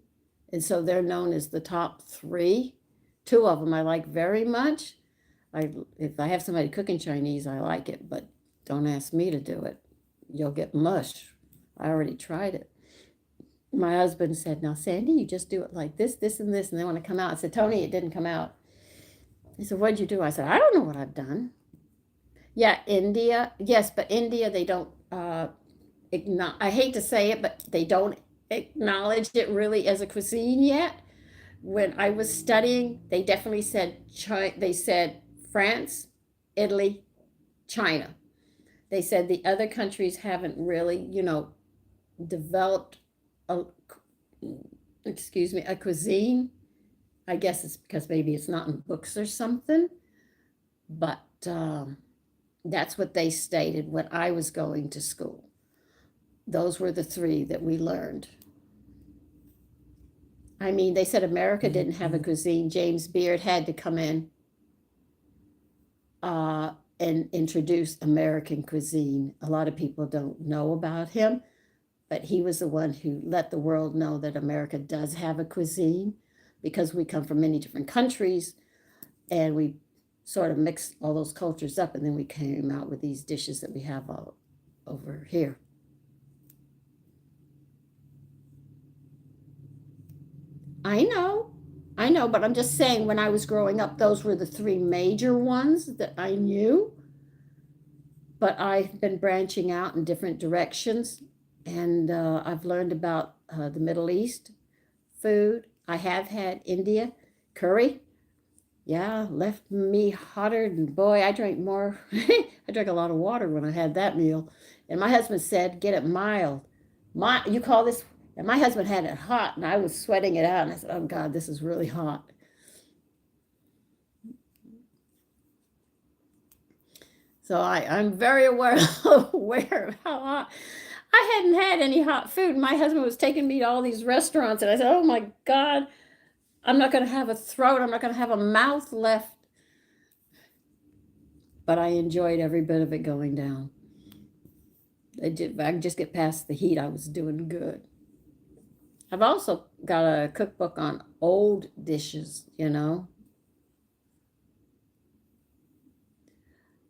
and so they're known as the top 3. 2 of them I like very much. If I have somebody cooking Chinese, I like it, but don't ask me to do it. You'll get mush. I already tried it. My husband said, now, Sandy, you just do it like this, this, and this, and they want to come out. I said, Tony, it didn't come out. He said, what'd you do? I said, I don't know what I've done. Yeah, India. Yes, but India, they don't I hate to say it, but they don't acknowledge it really as a cuisine yet. When I was studying, they definitely said they said France, Italy, China. They said the other countries haven't really, developed a excuse me, a cuisine. I guess it's because maybe it's not in books or something, but that's what they stated when I was going to school. Those were the three that we learned. I mean, they said America didn't have a cuisine. James Beard had to come in and introduce American cuisine. A lot of people don't know about him, but he was the one who let the world know that America does have a cuisine because we come from many different countries and we sort of mixed all those cultures up and then we came out with these dishes that we have all over here. I know. I know, but I'm just saying when I was growing up, those were the three major ones that I knew. But I've been branching out in different directions, and I've learned about the Middle East food. I have had India curry. Yeah, left me hotter than boy. I drank more. I drank a lot of water when I had that meal. And my husband said, "Get it mild." You call this? And my husband had it hot, and I was sweating it out. And I said, "Oh God, this is really hot." So I'm very aware aware of how hot. I hadn't had any hot food. My husband was taking me to all these restaurants, and I said, "Oh my God, I'm not going to have a throat. I'm not going to have a mouth left." But I enjoyed every bit of it going down. If I could just get past the heat, I was doing good. I've also got a cookbook on old dishes, you know.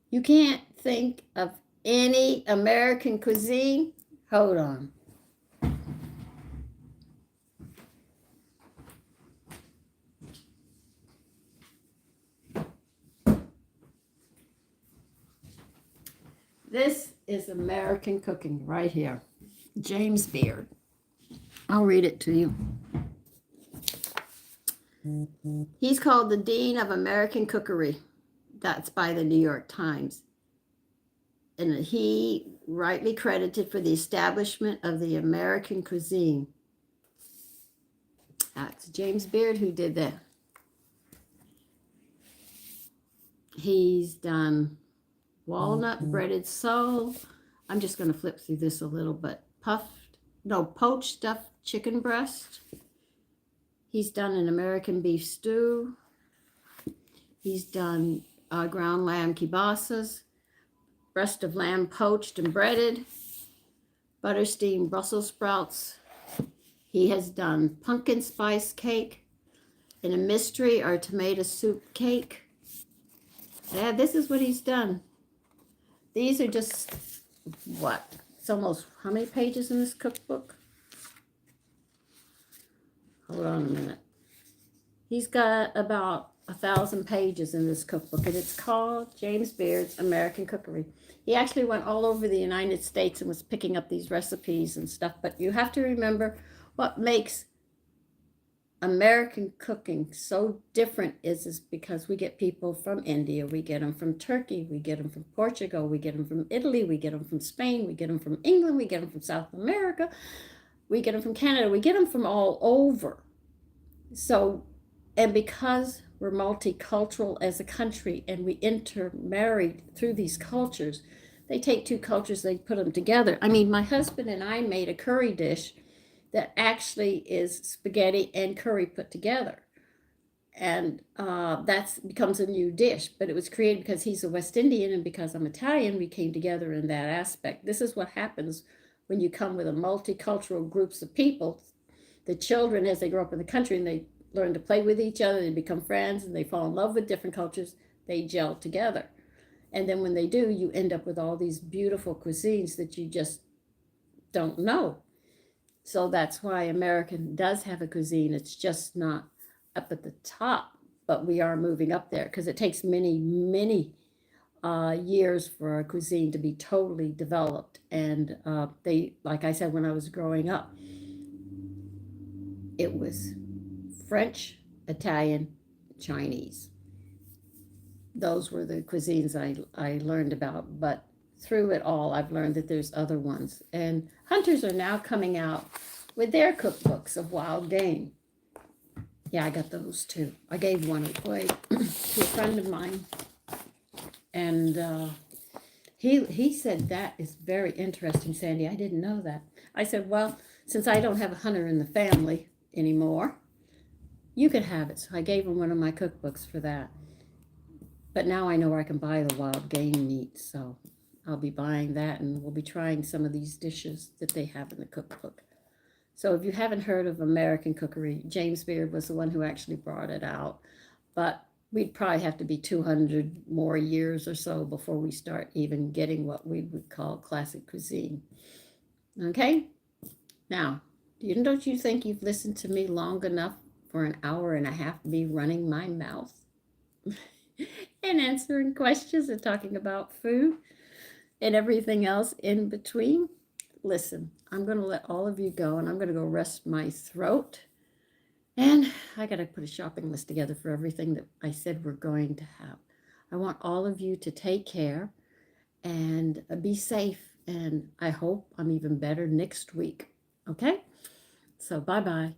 You can't think of any American cuisine. Hold on. This is American cooking right here. James Beard. I'll read it to you. He's called the Dean of American Cookery. That's by the New York Times. And he rightly credited for the establishment of the American cuisine. That's James Beard who did that. He's done walnut breaded sole. I'm just going to flip through this a little bit. Poached stuffed chicken breast. He's done an American beef stew. He's done ground lamb kibasas, breast of lamb poached and breaded, butter steamed Brussels sprouts. He has done pumpkin spice cake and a mystery or tomato soup cake. Yeah, this is what he's done. These are just what? It's almost how many pages in this cookbook? Hold on a minute. He's got about 1,000 pages in this cookbook, and it's called James Beard's American Cookery. He actually went all over the United States and was picking up these recipes and stuff, but you have to remember what makes American cooking so different is because we get people from India, we get them from Turkey, we get them from Portugal, we get them from Italy, we get them from Spain, we get them from England, we get them from South America, we get them from Canada, we get them from all over. So, and because we're multicultural as a country and we intermarried through these cultures, they take two cultures, they put them together. I mean, my husband and I made a curry dish that actually is spaghetti and curry put together. And that becomes a new dish, but it was created because he's a West Indian and because I'm Italian, we came together in that aspect. This is what happens when you come with a multicultural groups of people. The children, as they grow up in the country and they learn to play with each other, they become friends and they fall in love with different cultures, they gel together. And then when they do, you end up with all these beautiful cuisines that you just don't know. So that's why American does have a cuisine. It's just not up at the top, but we are moving up there because it takes many, many years for our cuisine to be totally developed. And they, like I said, when I was growing up, it was French, Italian, Chinese. Those were the cuisines I learned about. But through it all, I've learned that there's other ones. And hunters are now coming out with their cookbooks of wild game. Yeah, I got those too. I gave one away to a friend of mine. And he said, that is very interesting, Sandy. I didn't know that. I said, well, since I don't have a hunter in the family anymore, you could have it. So I gave him one of my cookbooks for that. But now I know where I can buy the wild game meat. So I'll be buying that, and we'll be trying some of these dishes that they have in the cookbook. So if you haven't heard of American cookery, James Beard was the one who actually brought it out. But we'd probably have to be 200 more years or so before we start even getting what we would call classic cuisine. Okay? Now, don't you think you've listened to me long enough for an hour and a half me running my mouth and answering questions and talking about food and everything else in between? Listen, I'm going to let all of you go, and I'm going to go rest my throat. And I got to put a shopping list together for everything that I said we're going to have. I want all of you to take care and be safe. And I hope I'm even better next week. Okay? So bye-bye.